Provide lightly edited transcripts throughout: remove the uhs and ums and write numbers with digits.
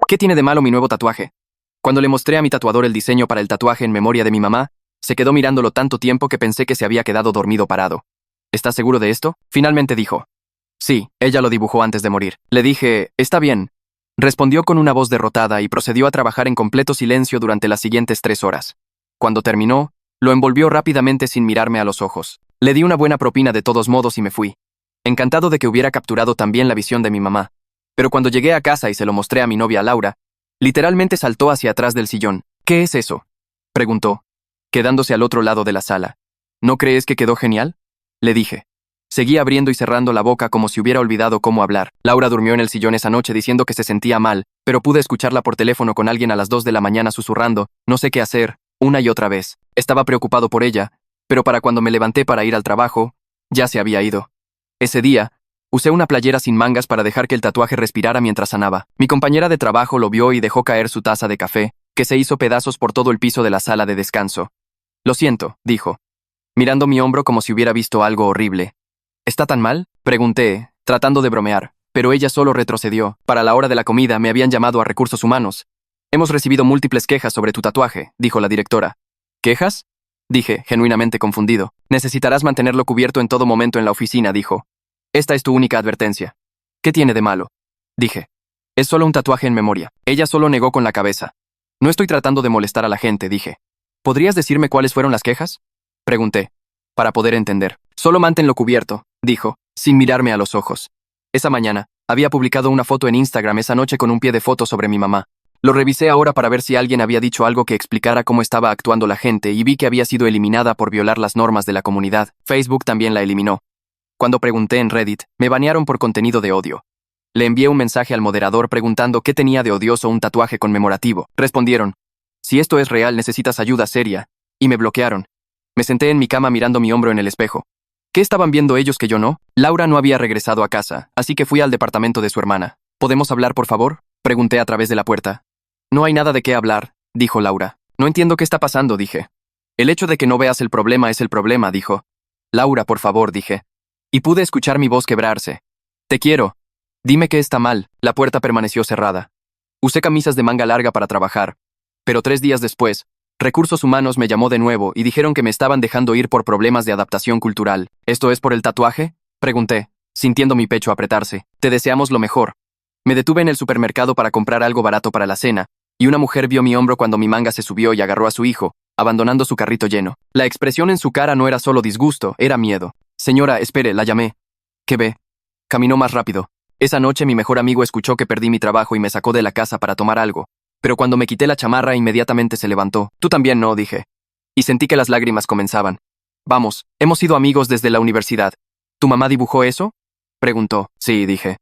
¿Qué tiene de malo mi nuevo tatuaje? Cuando le mostré a mi tatuador el diseño para el tatuaje en memoria de mi mamá, se quedó mirándolo tanto tiempo que pensé que se había quedado dormido parado. ¿Estás seguro de esto? Finalmente dijo. Sí, ella lo dibujó antes de morir. Le dije, está bien. Respondió con una voz derrotada y procedió a trabajar en completo silencio durante las siguientes 3 horas. Cuando terminó, lo envolvió rápidamente sin mirarme a los ojos. Le di una buena propina de todos modos y me fui. Encantado de que hubiera capturado también la visión de mi mamá. Pero cuando llegué a casa y se lo mostré a mi novia Laura, literalmente saltó hacia atrás del sillón. ¿Qué es eso?, preguntó, quedándose al otro lado de la sala. ¿No crees que quedó genial?, le dije. Seguí abriendo y cerrando la boca como si hubiera olvidado cómo hablar. Laura durmió en el sillón esa noche diciendo que se sentía mal, pero pude escucharla por teléfono con alguien a las 2 de la mañana susurrando, no sé qué hacer, una y otra vez. Estaba preocupado por ella, pero para cuando me levanté para ir al trabajo, ya se había ido. Ese día, usé una playera sin mangas para dejar que el tatuaje respirara mientras sanaba. Mi compañera de trabajo lo vio y dejó caer su taza de café, que se hizo pedazos por todo el piso de la sala de descanso. Lo siento, dijo, mirando mi hombro como si hubiera visto algo horrible. ¿Está tan mal?, pregunté, tratando de bromear, pero ella solo retrocedió. Para la hora de la comida me habían llamado a Recursos Humanos. Hemos recibido múltiples quejas sobre tu tatuaje, dijo la directora. ¿Quejas?, dije, genuinamente confundido. Necesitarás mantenerlo cubierto en todo momento en la oficina, dijo. Esta es tu única advertencia. ¿Qué tiene de malo?, dije. Es solo un tatuaje en memoria. Ella solo negó con la cabeza. No estoy tratando de molestar a la gente, dije. ¿Podrías decirme cuáles fueron las quejas?, pregunté, para poder entender. Solo manténlo cubierto, dijo, sin mirarme a los ojos. Esa mañana, había publicado una foto en Instagram esa noche con un pie de foto sobre mi mamá. Lo revisé ahora para ver si alguien había dicho algo que explicara cómo estaba actuando la gente y vi que había sido eliminada por violar las normas de la comunidad. Facebook también la eliminó. Cuando pregunté en Reddit, me banearon por contenido de odio. Le envié un mensaje al moderador preguntando qué tenía de odioso un tatuaje conmemorativo. Respondieron, si esto es real necesitas ayuda seria, y me bloquearon. Me senté en mi cama mirando mi hombro en el espejo. ¿Qué estaban viendo ellos que yo no? Laura no había regresado a casa, así que fui al departamento de su hermana. ¿Podemos hablar, por favor?, pregunté a través de la puerta. No hay nada de qué hablar, dijo Laura. No entiendo qué está pasando, dije. El hecho de que no veas el problema es el problema, dijo. Laura, por favor, dije. Y pude escuchar mi voz quebrarse. Te quiero. Dime qué está mal. La puerta permaneció cerrada. Usé camisas de manga larga para trabajar. Pero 3 días después, Recursos Humanos me llamó de nuevo y dijeron que me estaban dejando ir por problemas de adaptación cultural. ¿Esto es por el tatuaje?, pregunté, sintiendo mi pecho apretarse. Te deseamos lo mejor. Me detuve en el supermercado para comprar algo barato para la cena, y una mujer vio mi hombro cuando mi manga se subió y agarró a su hijo, abandonando su carrito lleno. La expresión en su cara no era solo disgusto, era miedo. Señora, espere, la llamé. ¿Qué ve? Caminó más rápido. Esa noche mi mejor amigo escuchó que perdí mi trabajo y me sacó de la casa para tomar algo. Pero cuando me quité la chamarra inmediatamente se levantó. Tú también no, dije. Y sentí que las lágrimas comenzaban. Vamos, hemos sido amigos desde la universidad. ¿Tu mamá dibujó eso?, preguntó. Sí, dije.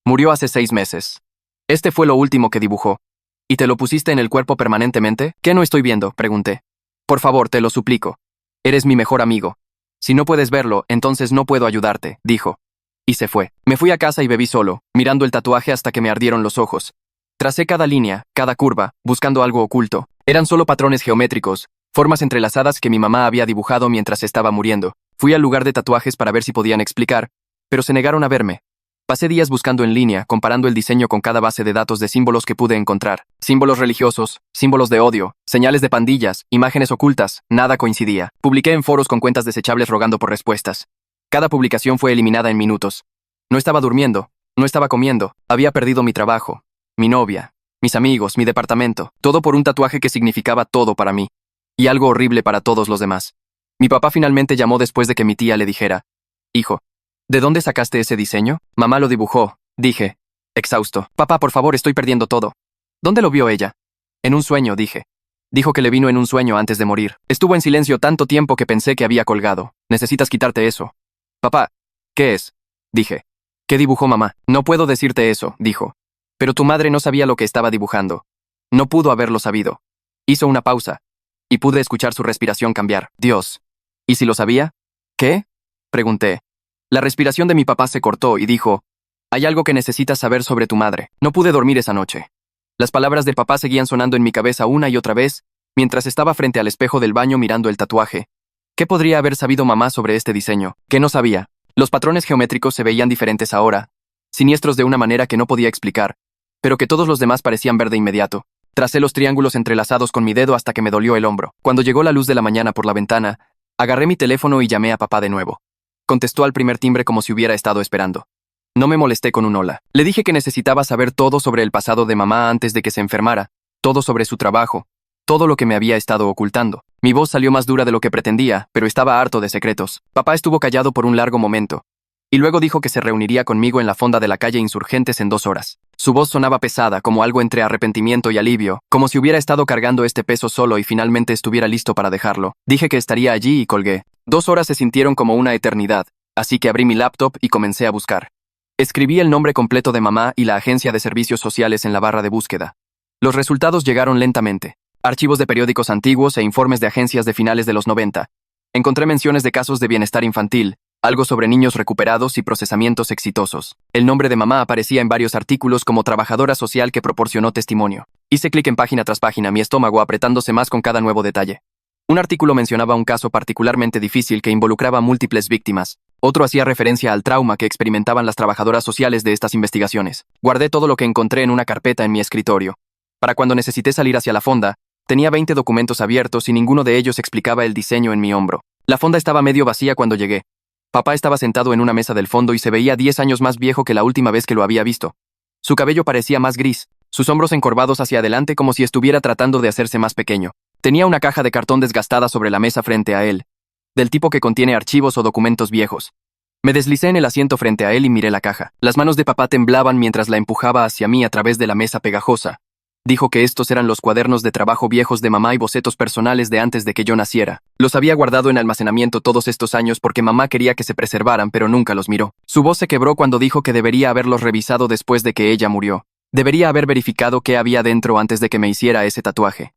Murió hace 6 meses. Este fue lo último que dibujó. ¿Y te lo pusiste en el cuerpo permanentemente? ¿Qué no estoy viendo?, pregunté. Por favor, te lo suplico. Eres mi mejor amigo. Si no puedes verlo, entonces no puedo ayudarte, dijo. Y se fue. Me fui a casa y bebí solo, mirando el tatuaje hasta que me ardieron los ojos. Tracé cada línea, cada curva, buscando algo oculto. Eran solo patrones geométricos, formas entrelazadas que mi mamá había dibujado mientras estaba muriendo. Fui al lugar de tatuajes para ver si podían explicar, pero se negaron a verme. Pasé días buscando en línea, comparando el diseño con cada base de datos de símbolos que pude encontrar. Símbolos religiosos, símbolos de odio, señales de pandillas, imágenes ocultas, nada coincidía. Publiqué en foros con cuentas desechables rogando por respuestas. Cada publicación fue eliminada en minutos. No estaba durmiendo, no estaba comiendo, había perdido mi trabajo, mi novia, mis amigos, mi departamento, todo por un tatuaje que significaba todo para mí, y algo horrible para todos los demás. Mi papá finalmente llamó después de que mi tía le dijera, hijo, ¿de dónde sacaste ese diseño? Mamá lo dibujó, dije, exhausto. Papá, por favor, estoy perdiendo todo. ¿Dónde lo vio ella? En un sueño, dije. Dijo que le vino en un sueño antes de morir. Estuvo en silencio tanto tiempo que pensé que había colgado. Necesitas quitarte eso. Papá, ¿qué es?, dije. ¿Qué dibujó mamá? No puedo decirte eso, dijo. Pero tu madre no sabía lo que estaba dibujando. No pudo haberlo sabido. Hizo una pausa, y pude escuchar su respiración cambiar. Dios. ¿Y si lo sabía? ¿Qué?, pregunté. La respiración de mi papá se cortó y dijo, hay algo que necesitas saber sobre tu madre. No pude dormir esa noche. Las palabras de papá seguían sonando en mi cabeza una y otra vez, mientras estaba frente al espejo del baño mirando el tatuaje. ¿Qué podría haber sabido mamá sobre este diseño? ¿Qué no sabía? Los patrones geométricos se veían diferentes ahora, siniestros de una manera que no podía explicar, pero que todos los demás parecían ver de inmediato. Tracé los triángulos entrelazados con mi dedo hasta que me dolió el hombro. Cuando llegó la luz de la mañana por la ventana, agarré mi teléfono y llamé a papá de nuevo. Contestó al primer timbre como si hubiera estado esperando. No me molesté con un hola. Le dije que necesitaba saber todo sobre el pasado de mamá antes de que se enfermara, todo sobre su trabajo, todo lo que me había estado ocultando. Mi voz salió más dura de lo que pretendía, pero estaba harto de secretos. Papá estuvo callado por un largo momento, y luego dijo que se reuniría conmigo en la fonda de la calle Insurgentes en 2 horas. Su voz sonaba pesada, como algo entre arrepentimiento y alivio, como si hubiera estado cargando este peso solo y finalmente estuviera listo para dejarlo. Dije que estaría allí y colgué. 2 horas se sintieron como una eternidad, así que abrí mi laptop y comencé a buscar. Escribí el nombre completo de mamá y la agencia de servicios sociales en la barra de búsqueda. Los resultados llegaron lentamente. Archivos de periódicos antiguos e informes de agencias de finales de los 90. Encontré menciones de casos de bienestar infantil, algo sobre niños recuperados y procesamientos exitosos. El nombre de mamá aparecía en varios artículos como trabajadora social que proporcionó testimonio. Hice clic en página tras página, mi estómago apretándose más con cada nuevo detalle. Un artículo mencionaba un caso particularmente difícil que involucraba múltiples víctimas. Otro hacía referencia al trauma que experimentaban las trabajadoras sociales de estas investigaciones. Guardé todo lo que encontré en una carpeta en mi escritorio. Para cuando necesité salir hacia la fonda, tenía 20 documentos abiertos y ninguno de ellos explicaba el diseño en mi hombro. La fonda estaba medio vacía cuando llegué. Papá estaba sentado en una mesa del fondo y se veía 10 años más viejo que la última vez que lo había visto. Su cabello parecía más gris, sus hombros encorvados hacia adelante como si estuviera tratando de hacerse más pequeño. Tenía una caja de cartón desgastada sobre la mesa frente a él, del tipo que contiene archivos o documentos viejos. Me deslicé en el asiento frente a él y miré la caja. Las manos de papá temblaban mientras la empujaba hacia mí a través de la mesa pegajosa. Dijo que estos eran los cuadernos de trabajo viejos de mamá y bocetos personales de antes de que yo naciera. Los había guardado en almacenamiento todos estos años porque mamá quería que se preservaran, pero nunca los miró. Su voz se quebró cuando dijo que debería haberlos revisado después de que ella murió. Debería haber verificado qué había dentro antes de que me hiciera ese tatuaje.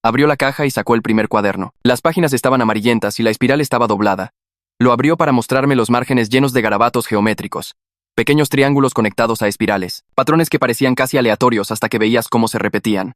Abrió la caja y sacó el primer cuaderno. Las páginas estaban amarillentas y la espiral estaba doblada. Lo abrió para mostrarme los márgenes llenos de garabatos geométricos. Pequeños triángulos conectados a espirales. Patrones que parecían casi aleatorios hasta que veías cómo se repetían.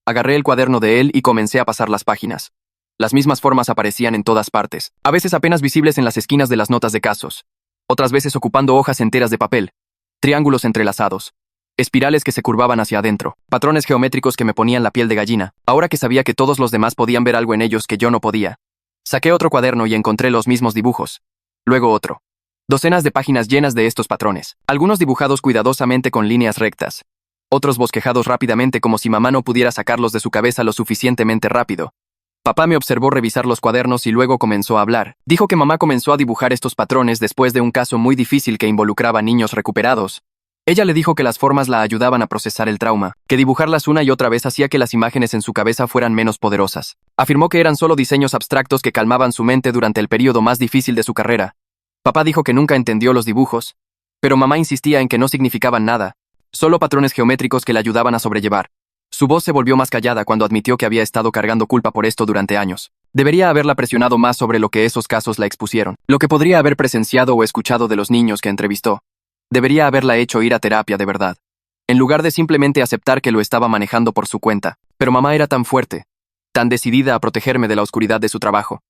Agarré el cuaderno de él y comencé a pasar las páginas. Las mismas formas aparecían en todas partes, a veces apenas visibles en las esquinas de las notas de casos. Otras veces ocupando hojas enteras de papel. Triángulos entrelazados. Espirales que se curvaban hacia adentro, patrones geométricos que me ponían la piel de gallina, ahora que sabía que todos los demás podían ver algo en ellos que yo no podía. Saqué otro cuaderno y encontré los mismos dibujos. Luego otro. Docenas de páginas llenas de estos patrones, algunos dibujados cuidadosamente con líneas rectas, otros bosquejados rápidamente como si mamá no pudiera sacarlos de su cabeza lo suficientemente rápido. Papá me observó revisar los cuadernos y luego comenzó a hablar. Dijo que mamá comenzó a dibujar estos patrones después de un caso muy difícil que involucraba niños recuperados. Ella le dijo que las formas la ayudaban a procesar el trauma, que dibujarlas una y otra vez hacía que las imágenes en su cabeza fueran menos poderosas. Afirmó que eran solo diseños abstractos que calmaban su mente durante el periodo más difícil de su carrera. Papá dijo que nunca entendió los dibujos, pero mamá insistía en que no significaban nada, solo patrones geométricos que le ayudaban a sobrellevar. Su voz se volvió más callada cuando admitió que había estado cargando culpa por esto durante años. Debería haberla presionado más sobre lo que esos casos la expusieron, lo que podría haber presenciado o escuchado de los niños que entrevistó. Debería haberla hecho ir a terapia de verdad, en lugar de simplemente aceptar que lo estaba manejando por su cuenta. Pero mamá era tan fuerte, tan decidida a protegerme de la oscuridad de su trabajo.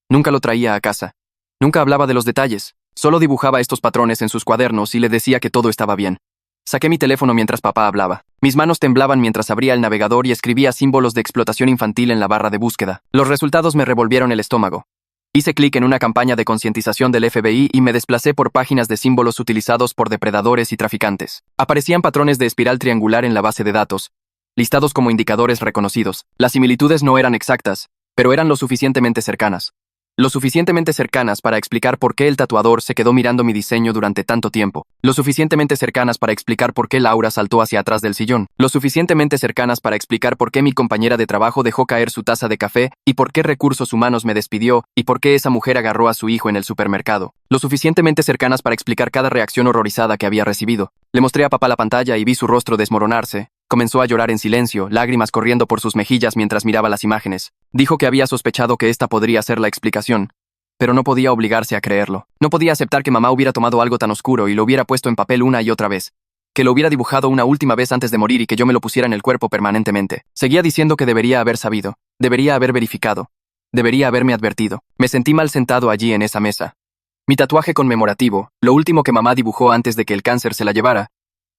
Nunca lo traía a casa. Nunca hablaba de los detalles. Solo dibujaba estos patrones en sus cuadernos y le decía que todo estaba bien. Saqué mi teléfono mientras papá hablaba. Mis manos temblaban mientras abría el navegador y escribía símbolos de explotación infantil en la barra de búsqueda. Los resultados me revolvieron el estómago. Hice clic en una campaña de concientización del FBI y me desplacé por páginas de símbolos utilizados por depredadores y traficantes. Aparecían patrones de espiral triangular en la base de datos, listados como indicadores reconocidos. Las similitudes no eran exactas, pero eran lo suficientemente cercanas. Lo suficientemente cercanas para explicar por qué el tatuador se quedó mirando mi diseño durante tanto tiempo. Lo suficientemente cercanas para explicar por qué Laura saltó hacia atrás del sillón. Lo suficientemente cercanas para explicar por qué mi compañera de trabajo dejó caer su taza de café y por qué Recursos Humanos me despidió y por qué esa mujer agarró a su hijo en el supermercado. Lo suficientemente cercanas para explicar cada reacción horrorizada que había recibido. Le mostré a papá la pantalla y vi su rostro desmoronarse. Comenzó a llorar en silencio, lágrimas corriendo por sus mejillas mientras miraba las imágenes. Dijo que había sospechado que esta podría ser la explicación, pero no podía obligarse a creerlo. No podía aceptar que mamá hubiera tomado algo tan oscuro y lo hubiera puesto en papel una y otra vez. Que lo hubiera dibujado una última vez antes de morir y que yo me lo pusiera en el cuerpo permanentemente. Seguía diciendo que debería haber sabido, debería haber verificado, debería haberme advertido. Me sentí mal sentado allí en esa mesa. Mi tatuaje conmemorativo, lo último que mamá dibujó antes de que el cáncer se la llevara,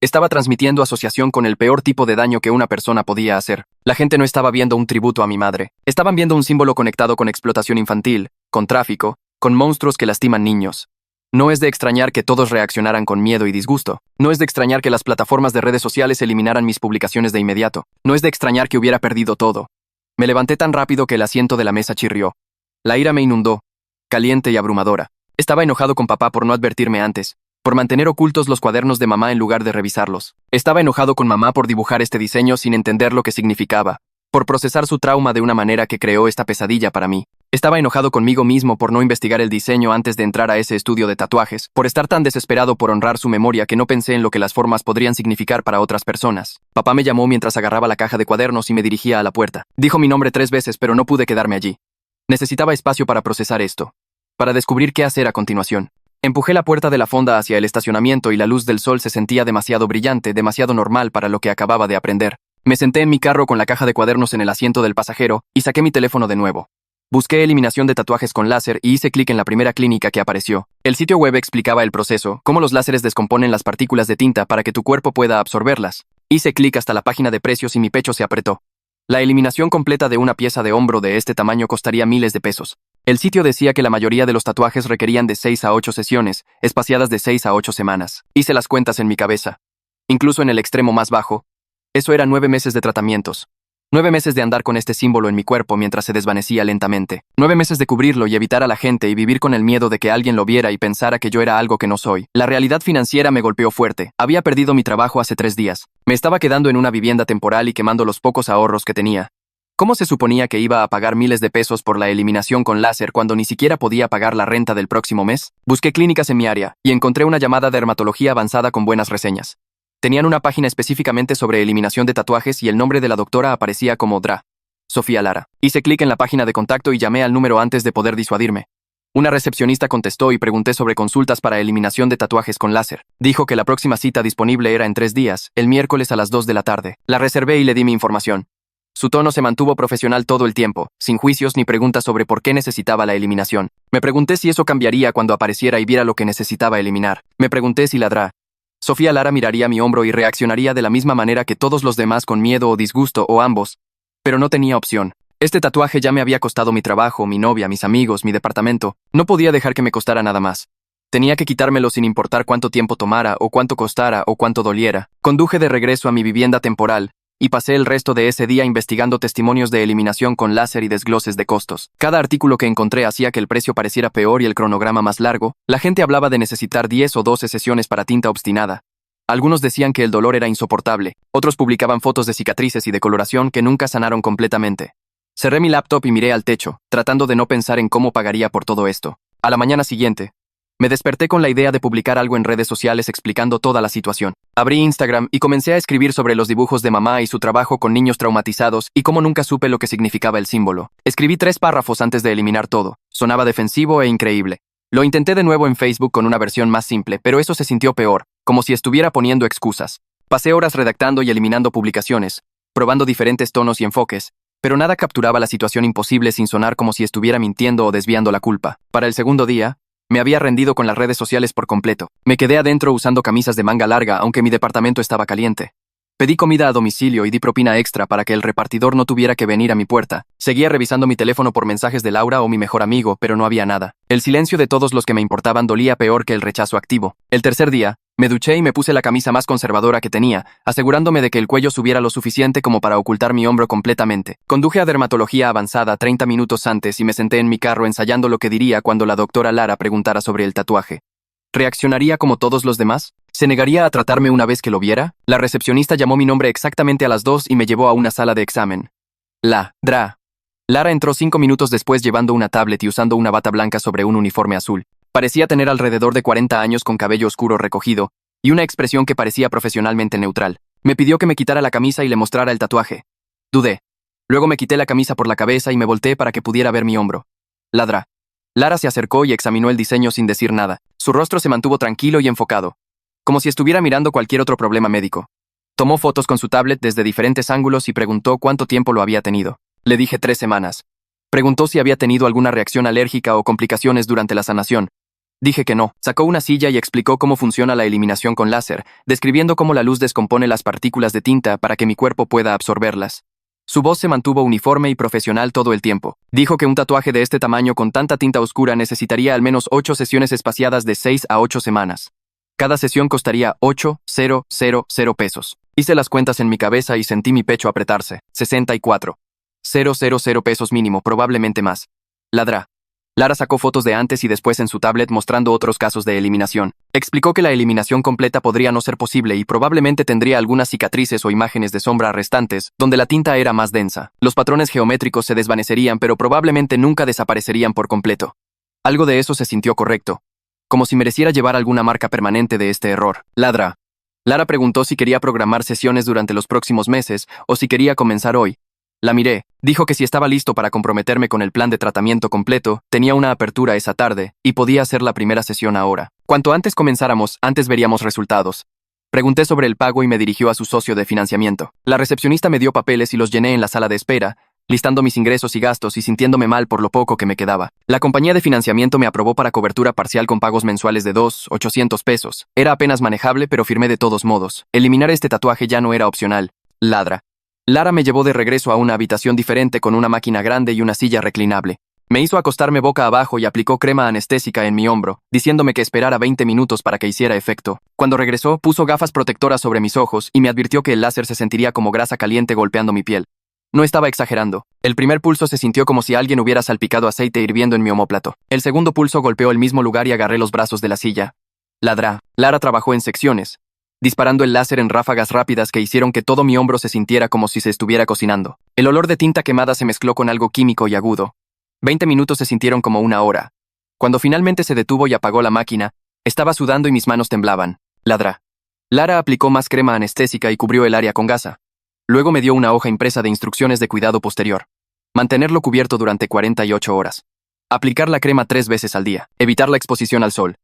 Estaba transmitiendo asociación con el peor tipo de daño que una persona podía hacer. La gente no estaba viendo un tributo a mi madre. Estaban viendo un símbolo conectado con explotación infantil, con tráfico, con monstruos que lastiman niños. No es de extrañar que todos reaccionaran con miedo y disgusto. No es de extrañar que las plataformas de redes sociales eliminaran mis publicaciones de inmediato. No es de extrañar que hubiera perdido todo. Me levanté tan rápido que el asiento de la mesa chirrió. La ira me inundó, caliente y abrumadora. Estaba enojado con papá por no advertirme antes, por mantener ocultos los cuadernos de mamá en lugar de revisarlos. Estaba enojado con mamá por dibujar este diseño sin entender lo que significaba, por procesar su trauma de una manera que creó esta pesadilla para mí. Estaba enojado conmigo mismo por no investigar el diseño antes de entrar a ese estudio de tatuajes, por estar tan desesperado por honrar su memoria que no pensé en lo que las formas podrían significar para otras personas. Papá me llamó mientras agarraba la caja de cuadernos y me dirigía a la puerta. Dijo mi nombre 3 veces, pero no pude quedarme allí. Necesitaba espacio para procesar esto, para descubrir qué hacer a continuación. Empujé la puerta de la fonda hacia el estacionamiento y la luz del sol se sentía demasiado brillante, demasiado normal para lo que acababa de aprender. Me senté en mi carro con la caja de cuadernos en el asiento del pasajero y saqué mi teléfono de nuevo. Busqué eliminación de tatuajes con láser y hice clic en la primera clínica que apareció. El sitio web explicaba el proceso, cómo los láseres descomponen las partículas de tinta para que tu cuerpo pueda absorberlas. Hice clic hasta la página de precios y mi pecho se apretó. La eliminación completa de una pieza de hombro de este tamaño costaría miles de pesos. El sitio decía que la mayoría de los tatuajes requerían de 6 a 8 sesiones, espaciadas de 6 a 8 semanas. Hice las cuentas en mi cabeza. Incluso en el extremo más bajo, eso era 9 meses de tratamientos. 9 meses de andar con este símbolo en mi cuerpo mientras se desvanecía lentamente. 9 meses de cubrirlo y evitar a la gente y vivir con el miedo de que alguien lo viera y pensara que yo era algo que no soy. La realidad financiera me golpeó fuerte. Había perdido mi trabajo hace 3 días. Me estaba quedando en una vivienda temporal y quemando los pocos ahorros que tenía. ¿Cómo se suponía que iba a pagar miles de pesos por la eliminación con láser cuando ni siquiera podía pagar la renta del próximo mes? Busqué clínicas en mi área y encontré una llamada dermatología avanzada con buenas reseñas. Tenían una página específicamente sobre eliminación de tatuajes y el nombre de la doctora aparecía como Dra. Sofía Lara. Hice clic en la página de contacto y llamé al número antes de poder disuadirme. Una recepcionista contestó y pregunté sobre consultas para eliminación de tatuajes con láser. Dijo que la próxima cita disponible era en 3 días, el miércoles a las 2 de la tarde. La reservé y le di mi información. Su tono se mantuvo profesional todo el tiempo, sin juicios ni preguntas sobre por qué necesitaba la eliminación. Me pregunté si eso cambiaría cuando apareciera y viera lo que necesitaba eliminar. Me pregunté si la Dra. Sofía Lara miraría mi hombro y reaccionaría de la misma manera que todos los demás con miedo o disgusto o ambos. Pero no tenía opción. Este tatuaje ya me había costado mi trabajo, mi novia, mis amigos, mi departamento. No podía dejar que me costara nada más. Tenía que quitármelo sin importar cuánto tiempo tomara o cuánto costara o cuánto doliera. Conduje de regreso a mi vivienda temporal y pasé el resto de ese día investigando testimonios de eliminación con láser y desgloses de costos. Cada artículo que encontré hacía que el precio pareciera peor y el cronograma más largo. La gente hablaba de necesitar 10 o 12 sesiones para tinta obstinada. Algunos decían que el dolor era insoportable, otros publicaban fotos de cicatrices y de coloración que nunca sanaron completamente. Cerré mi laptop y miré al techo, tratando de no pensar en cómo pagaría por todo esto. A la mañana siguiente, me desperté con la idea de publicar algo en redes sociales explicando toda la situación. Abrí Instagram y comencé a escribir sobre los dibujos de mamá y su trabajo con niños traumatizados y cómo nunca supe lo que significaba el símbolo. Escribí 3 párrafos antes de eliminar todo. Sonaba defensivo e increíble. Lo intenté de nuevo en Facebook con una versión más simple, pero eso se sintió peor, como si estuviera poniendo excusas. Pasé horas redactando y eliminando publicaciones, probando diferentes tonos y enfoques, pero nada capturaba la situación imposible sin sonar como si estuviera mintiendo o desviando la culpa. Para el segundo día, me había rendido con las redes sociales por completo. Me quedé adentro usando camisas de manga larga, aunque mi departamento estaba caliente. Pedí comida a domicilio y di propina extra para que el repartidor no tuviera que venir a mi puerta. Seguía revisando mi teléfono por mensajes de Laura o mi mejor amigo, pero no había nada. El silencio de todos los que me importaban dolía peor que el rechazo activo. El tercer día, me duché y me puse la camisa más conservadora que tenía, asegurándome de que el cuello subiera lo suficiente como para ocultar mi hombro completamente. Conduje a dermatología avanzada 30 minutos antes y me senté en mi carro ensayando lo que diría cuando la doctora Lara preguntara sobre el tatuaje. ¿Reaccionaría como todos los demás? ¿Se negaría a tratarme una vez que lo viera? La recepcionista llamó mi nombre exactamente a las 2 y me llevó a una sala de examen. La Dra. Lara entró 5 minutos después llevando una tablet y usando una bata blanca sobre un uniforme azul. Parecía tener alrededor de 40 años con cabello oscuro recogido y una expresión que parecía profesionalmente neutral. Me pidió que me quitara la camisa y le mostrara el tatuaje. Dudé. Luego me quité la camisa por la cabeza y me volteé para que pudiera ver mi hombro. La Dra. Lara se acercó y examinó el diseño sin decir nada. Su rostro se mantuvo tranquilo y enfocado, como si estuviera mirando cualquier otro problema médico. Tomó fotos con su tablet desde diferentes ángulos y preguntó cuánto tiempo lo había tenido. Le dije 3 semanas. Preguntó si había tenido alguna reacción alérgica o complicaciones durante la sanación. Dije que no. Sacó una silla y explicó cómo funciona la eliminación con láser, describiendo cómo la luz descompone las partículas de tinta para que mi cuerpo pueda absorberlas. Su voz se mantuvo uniforme y profesional todo el tiempo. Dijo que un tatuaje de este tamaño con tanta tinta oscura necesitaría al menos 8 sesiones espaciadas de 6 a 8 semanas. Cada sesión costaría 8,000 pesos. Hice las cuentas en mi cabeza y sentí mi pecho apretarse. 64,000 pesos mínimo, probablemente más. Ladra. Lara sacó fotos de antes y después en su tablet mostrando otros casos de eliminación. Explicó que la eliminación completa podría no ser posible y probablemente tendría algunas cicatrices o imágenes de sombra restantes, donde la tinta era más densa. Los patrones geométricos se desvanecerían, pero probablemente nunca desaparecerían por completo. Algo de eso se sintió correcto, como si mereciera llevar alguna marca permanente de este error. Ladra. Lara preguntó si quería programar sesiones durante los próximos meses o si quería comenzar hoy. La miré. Dijo que si estaba listo para comprometerme con el plan de tratamiento completo, tenía una apertura esa tarde y podía hacer la primera sesión ahora. Cuanto antes comenzáramos, antes veríamos resultados. Pregunté sobre el pago y me dirigió a su socio de financiamiento. La recepcionista me dio papeles y los llené en la sala de espera, listando mis ingresos y gastos y sintiéndome mal por lo poco que me quedaba. La compañía de financiamiento me aprobó para cobertura parcial con pagos mensuales de 2,800 pesos. Era apenas manejable, pero firmé de todos modos. Eliminar este tatuaje ya no era opcional. Ladra. Lara me llevó de regreso a una habitación diferente con una máquina grande y una silla reclinable. Me hizo acostarme boca abajo y aplicó crema anestésica en mi hombro, diciéndome que esperara 20 minutos para que hiciera efecto. Cuando regresó, puso gafas protectoras sobre mis ojos y me advirtió que el láser se sentiría como grasa caliente golpeando mi piel. No estaba exagerando. El primer pulso se sintió como si alguien hubiera salpicado aceite hirviendo en mi omóplato. El segundo pulso golpeó el mismo lugar y agarré los brazos de la silla. Ladra. Lara trabajó en secciones, disparando el láser en ráfagas rápidas que hicieron que todo mi hombro se sintiera como si se estuviera cocinando. El olor de tinta quemada se mezcló con algo químico y agudo. 20 minutos se sintieron como una hora. Cuando finalmente se detuvo y apagó la máquina, estaba sudando y mis manos temblaban. Ladra. Lara aplicó más crema anestésica y cubrió el área con gasa. Luego me dio una hoja impresa de instrucciones de cuidado posterior. Mantenerlo cubierto durante 48 horas. Aplicar la crema 3 veces al día. Evitar la exposición al sol.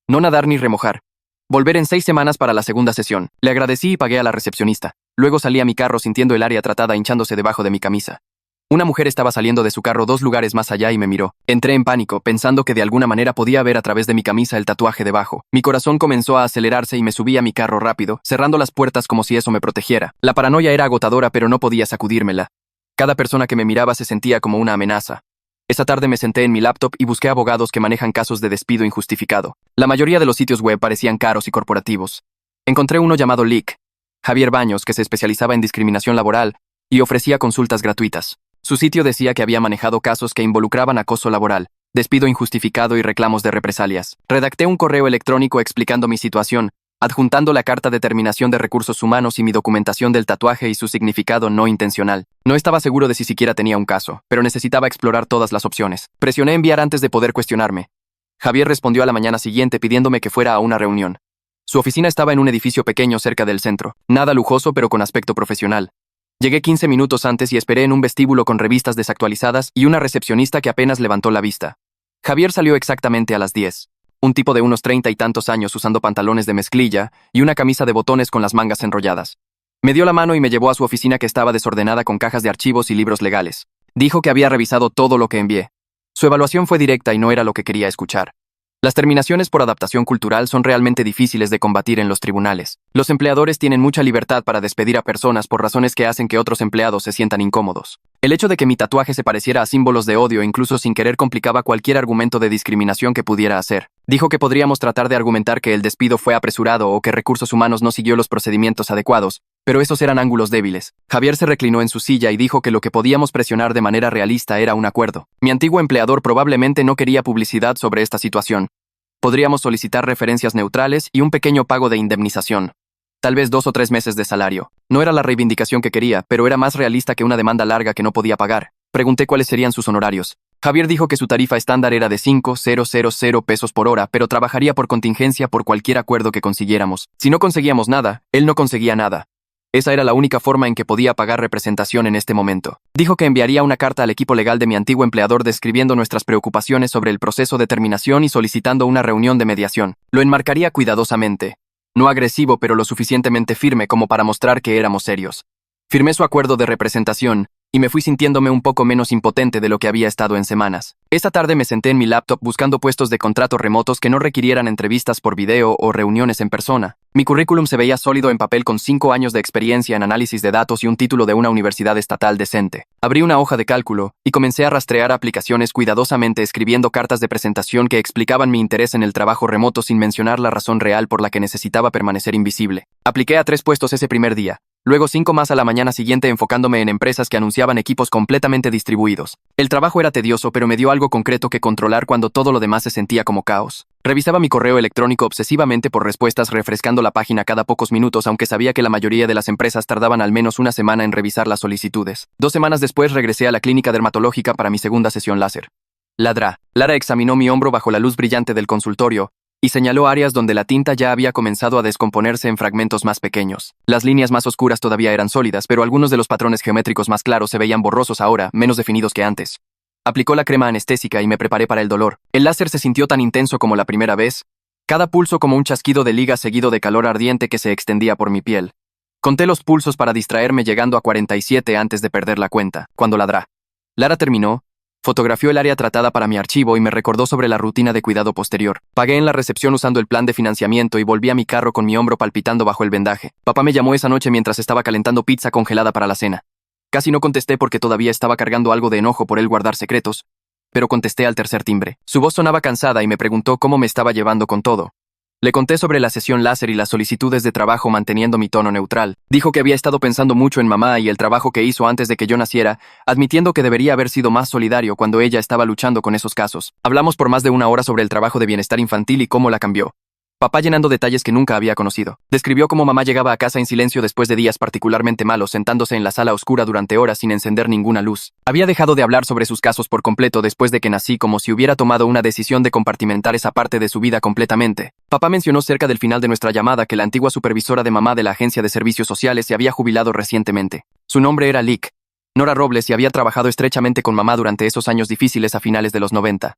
No nadar ni remojar. Volver en 6 semanas para la segunda sesión. Le agradecí y pagué a la recepcionista. Luego salí a mi carro sintiendo el área tratada hinchándose debajo de mi camisa. Una mujer estaba saliendo de su carro 2 lugares más allá y me miró. Entré en pánico, pensando que de alguna manera podía ver a través de mi camisa el tatuaje debajo. Mi corazón comenzó a acelerarse y me subí a mi carro rápido, cerrando las puertas como si eso me protegiera. La paranoia era agotadora, pero no podía sacudírmela. Cada persona que me miraba se sentía como una amenaza. Esa tarde me senté en mi laptop y busqué abogados que manejan casos de despido injustificado. La mayoría de los sitios web parecían caros y corporativos. Encontré uno llamado Leak, Javier Baños, que se especializaba en discriminación laboral y ofrecía consultas gratuitas. Su sitio decía que había manejado casos que involucraban acoso laboral, despido injustificado y reclamos de represalias. Redacté un correo electrónico explicando mi situación, adjuntando la carta de terminación de recursos humanos y mi documentación del tatuaje y su significado no intencional. No estaba seguro de si siquiera tenía un caso, pero necesitaba explorar todas las opciones. Presioné enviar antes de poder cuestionarme. Javier respondió a la mañana siguiente pidiéndome que fuera a una reunión. Su oficina estaba en un edificio pequeño cerca del centro, nada lujoso pero con aspecto profesional. Llegué 15 minutos antes y esperé en un vestíbulo con revistas desactualizadas y una recepcionista que apenas levantó la vista. Javier salió exactamente a las 10. Un tipo de unos 30 y tantos años usando pantalones de mezclilla y una camisa de botones con las mangas enrolladas. Me dio la mano y me llevó a su oficina que estaba desordenada con cajas de archivos y libros legales. Dijo que había revisado todo lo que envié. Su evaluación fue directa y no era lo que quería escuchar. Las terminaciones por adaptación cultural son realmente difíciles de combatir en los tribunales. Los empleadores tienen mucha libertad para despedir a personas por razones que hacen que otros empleados se sientan incómodos. El hecho de que mi tatuaje se pareciera a símbolos de odio incluso sin querer complicaba cualquier argumento de discriminación que pudiera hacer. Dijo que podríamos tratar de argumentar que el despido fue apresurado o que Recursos Humanos no siguió los procedimientos adecuados, pero esos eran ángulos débiles. Javier se reclinó en su silla y dijo que lo que podíamos presionar de manera realista era un acuerdo. Mi antiguo empleador probablemente no quería publicidad sobre esta situación. Podríamos solicitar referencias neutrales y un pequeño pago de indemnización. Tal vez 2 o 3 meses de salario. No era la reivindicación que quería, pero era más realista que una demanda larga que no podía pagar. Pregunté cuáles serían sus honorarios. Javier dijo que su tarifa estándar era de 5,000 pesos por hora, pero trabajaría por contingencia por cualquier acuerdo que consiguiéramos. Si no conseguíamos nada, él no conseguía nada. Esa era la única forma en que podía pagar representación en este momento. Dijo que enviaría una carta al equipo legal de mi antiguo empleador describiendo nuestras preocupaciones sobre el proceso de terminación y solicitando una reunión de mediación. Lo enmarcaría cuidadosamente. No agresivo, pero lo suficientemente firme como para mostrar que éramos serios. Firmé su acuerdo de representación, y me fui sintiéndome un poco menos impotente de lo que había estado en semanas. Esa tarde me senté en mi laptop buscando puestos de contrato remotos que no requirieran entrevistas por video o reuniones en persona. Mi currículum se veía sólido en papel con 5 años de experiencia en análisis de datos y un título de una universidad estatal decente. Abrí una hoja de cálculo y comencé a rastrear aplicaciones cuidadosamente escribiendo cartas de presentación que explicaban mi interés en el trabajo remoto sin mencionar la razón real por la que necesitaba permanecer invisible. Apliqué a 3 puestos ese primer día. Luego 5 más a la mañana siguiente enfocándome en empresas que anunciaban equipos completamente distribuidos. El trabajo era tedioso, pero me dio algo concreto que controlar cuando todo lo demás se sentía como caos. Revisaba mi correo electrónico obsesivamente por respuestas refrescando la página cada pocos minutos, aunque sabía que la mayoría de las empresas tardaban al menos una semana en revisar las solicitudes. 2 semanas después regresé a la clínica dermatológica para mi segunda sesión láser. Lara examinó mi hombro bajo la luz brillante del consultorio y señaló áreas donde la tinta ya había comenzado a descomponerse en fragmentos más pequeños. Las líneas más oscuras todavía eran sólidas, pero algunos de los patrones geométricos más claros se veían borrosos ahora, menos definidos que antes. Aplicó la crema anestésica y me preparé para el dolor. El láser se sintió tan intenso como la primera vez, cada pulso como un chasquido de liga seguido de calor ardiente que se extendía por mi piel. Conté los pulsos para distraerme llegando a 47 antes de perder la cuenta, cuando Lara terminó. Fotografió el área tratada para mi archivo y me recordó sobre la rutina de cuidado posterior. Pagué en la recepción usando el plan de financiamiento y volví a mi carro con mi hombro palpitando bajo el vendaje. Papá me llamó esa noche mientras estaba calentando pizza congelada para la cena. Casi no contesté porque todavía estaba cargando algo de enojo por él guardar secretos, pero contesté al tercer timbre. Su voz sonaba cansada y me preguntó cómo me estaba llevando con todo. Le conté sobre la sesión láser y las solicitudes de trabajo manteniendo mi tono neutral. Dijo que había estado pensando mucho en mamá y el trabajo que hizo antes de que yo naciera, admitiendo que debería haber sido más solidario cuando ella estaba luchando con esos casos. Hablamos por más de 1 hora sobre el trabajo de bienestar infantil y cómo la cambió. Papá llenando detalles que nunca había conocido. Describió cómo mamá llegaba a casa en silencio después de días particularmente malos, sentándose en la sala oscura durante horas sin encender ninguna luz. Había dejado de hablar sobre sus casos por completo después de que nací, como si hubiera tomado una decisión de compartimentar esa parte de su vida completamente. Papá mencionó cerca del final de nuestra llamada que la antigua supervisora de mamá de la Agencia de Servicios Sociales se había jubilado recientemente. Su nombre era Nora Robles, y había trabajado estrechamente con mamá durante esos años difíciles a finales de los 90.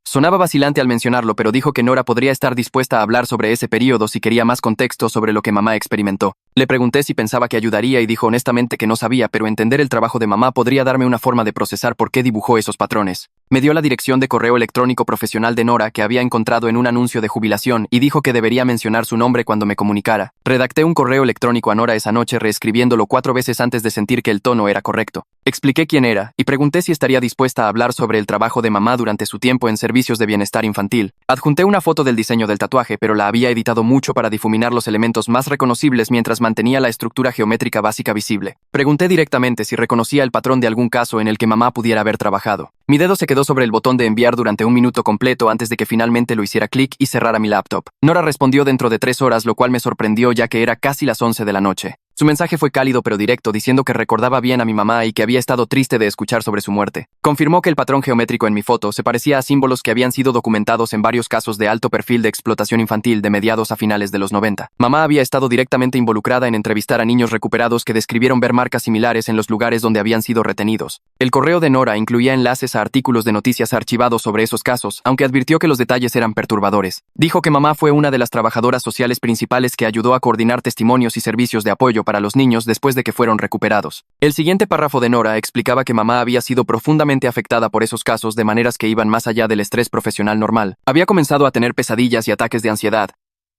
Sonaba vacilante al mencionarlo, pero dijo que Nora podría estar dispuesta a hablar sobre ese periodo si quería más contexto sobre lo que mamá experimentó. Le pregunté si pensaba que ayudaría y dijo honestamente que no sabía, pero entender el trabajo de mamá podría darme una forma de procesar por qué dibujó esos patrones. Me dio la dirección de correo electrónico profesional de Nora que había encontrado en un anuncio de jubilación y dijo que debería mencionar su nombre cuando me comunicara. Redacté un correo electrónico a Nora esa noche reescribiéndolo 4 veces antes de sentir que el tono era correcto. Expliqué quién era y pregunté si estaría dispuesta a hablar sobre el trabajo de mamá durante su tiempo en servicios de bienestar infantil. Adjunté una foto del diseño del tatuaje, pero la había editado mucho para difuminar los elementos más reconocibles mientras mantenía la estructura geométrica básica visible. Pregunté directamente si reconocía el patrón de algún caso en el que mamá pudiera haber trabajado. Mi dedo se quedó sobre el botón de enviar durante 1 minuto completo antes de que finalmente lo hiciera clic y cerrara mi laptop. Nora respondió dentro de 3 horas, lo cual me sorprendió ya que era casi las 11 de la noche. Su mensaje fue cálido pero directo, diciendo que recordaba bien a mi mamá y que había estado triste de escuchar sobre su muerte. Confirmó que el patrón geométrico en mi foto se parecía a símbolos que habían sido documentados en varios casos de alto perfil de explotación infantil de mediados a finales de los 90. Mamá había estado directamente involucrada en entrevistar a niños recuperados que describieron ver marcas similares en los lugares donde habían sido retenidos. El correo de Nora incluía enlaces a artículos de noticias archivados sobre esos casos, aunque advirtió que los detalles eran perturbadores. Dijo que mamá fue una de las trabajadoras sociales principales que ayudó a coordinar testimonios y servicios de apoyo para los niños después de que fueron recuperados. El siguiente párrafo de Nora explicaba que mamá había sido profundamente afectada por esos casos de maneras que iban más allá del estrés profesional normal. Había comenzado a tener pesadillas y ataques de ansiedad,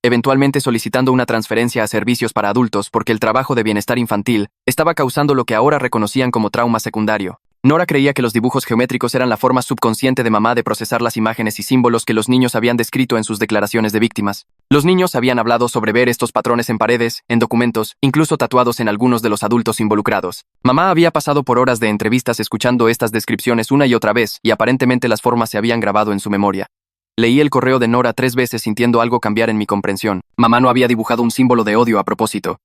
eventualmente solicitando una transferencia a servicios para adultos porque el trabajo de bienestar infantil estaba causando lo que ahora reconocían como trauma secundario. Nora creía que los dibujos geométricos eran la forma subconsciente de mamá de procesar las imágenes y símbolos que los niños habían descrito en sus declaraciones de víctimas. Los niños habían hablado sobre ver estos patrones en paredes, en documentos, incluso tatuados en algunos de los adultos involucrados. Mamá había pasado por horas de entrevistas escuchando estas descripciones una y otra vez, y aparentemente las formas se habían grabado en su memoria. Leí el correo de Nora 3 veces sintiendo algo cambiar en mi comprensión. Mamá no había dibujado un símbolo de odio a propósito.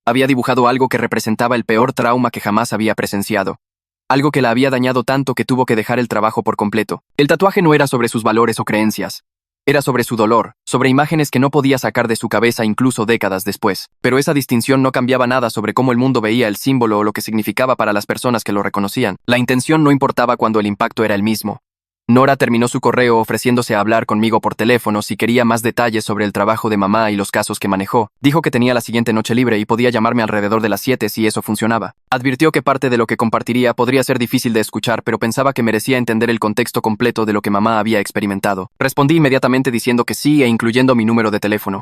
Había dibujado algo que representaba el peor trauma que jamás había presenciado. Algo que la había dañado tanto que tuvo que dejar el trabajo por completo. El tatuaje no era sobre sus valores o creencias. Era sobre su dolor, sobre imágenes que no podía sacar de su cabeza incluso décadas después. Pero esa distinción no cambiaba nada sobre cómo el mundo veía el símbolo o lo que significaba para las personas que lo reconocían. La intención no importaba cuando el impacto era el mismo. Nora terminó su correo ofreciéndose a hablar conmigo por teléfono si quería más detalles sobre el trabajo de mamá y los casos que manejó. Dijo que tenía la siguiente noche libre y podía llamarme alrededor de las 7 si eso funcionaba. Advirtió que parte de lo que compartiría podría ser difícil de escuchar, pero pensaba que merecía entender el contexto completo de lo que mamá había experimentado. Respondí inmediatamente diciendo que sí e incluyendo mi número de teléfono.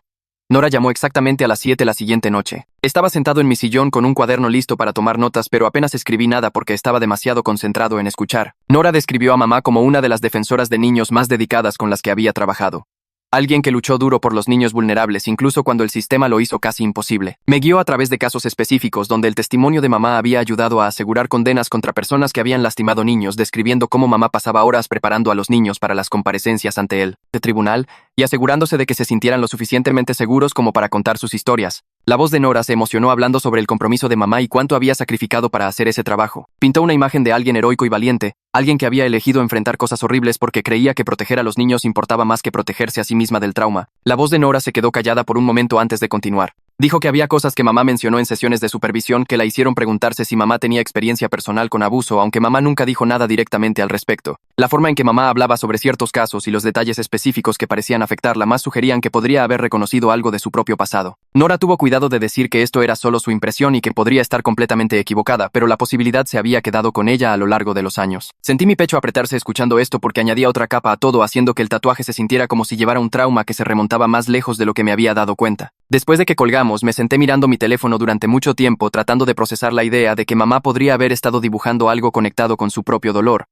Nora llamó exactamente a las 7 la siguiente noche. Estaba sentado en mi sillón con un cuaderno listo para tomar notas, pero apenas escribí nada porque estaba demasiado concentrado en escuchar. Nora describió a mamá como una de las defensoras de niños más dedicadas con las que había trabajado. Alguien que luchó duro por los niños vulnerables, incluso cuando el sistema lo hizo casi imposible. Me guió a través de casos específicos donde el testimonio de mamá había ayudado a asegurar condenas contra personas que habían lastimado niños, describiendo cómo mamá pasaba horas preparando a los niños para las comparecencias ante el tribunal y asegurándose de que se sintieran lo suficientemente seguros como para contar sus historias. La voz de Nora se emocionó hablando sobre el compromiso de mamá y cuánto había sacrificado para hacer ese trabajo. Pintó una imagen de alguien heroico y valiente, alguien que había elegido enfrentar cosas horribles porque creía que proteger a los niños importaba más que protegerse a sí misma del trauma. La voz de Nora se quedó callada por un momento antes de continuar. Dijo que había cosas que mamá mencionó en sesiones de supervisión que la hicieron preguntarse si mamá tenía experiencia personal con abuso, aunque mamá nunca dijo nada directamente al respecto. La forma en que mamá hablaba sobre ciertos casos y los detalles específicos que parecían afectarla más sugerían que podría haber reconocido algo de su propio pasado. Nora tuvo cuidado de decir que esto era solo su impresión y que podría estar completamente equivocada, pero la posibilidad se había quedado con ella a lo largo de los años. Sentí mi pecho apretarse escuchando esto porque añadía otra capa a todo, haciendo que el tatuaje se sintiera como si llevara un trauma que se remontaba más lejos de lo que me había dado cuenta. Después de que colgamos, me senté mirando mi teléfono durante mucho tiempo tratando de procesar la idea de que mamá podría haber estado dibujando algo conectado con su propio dolor.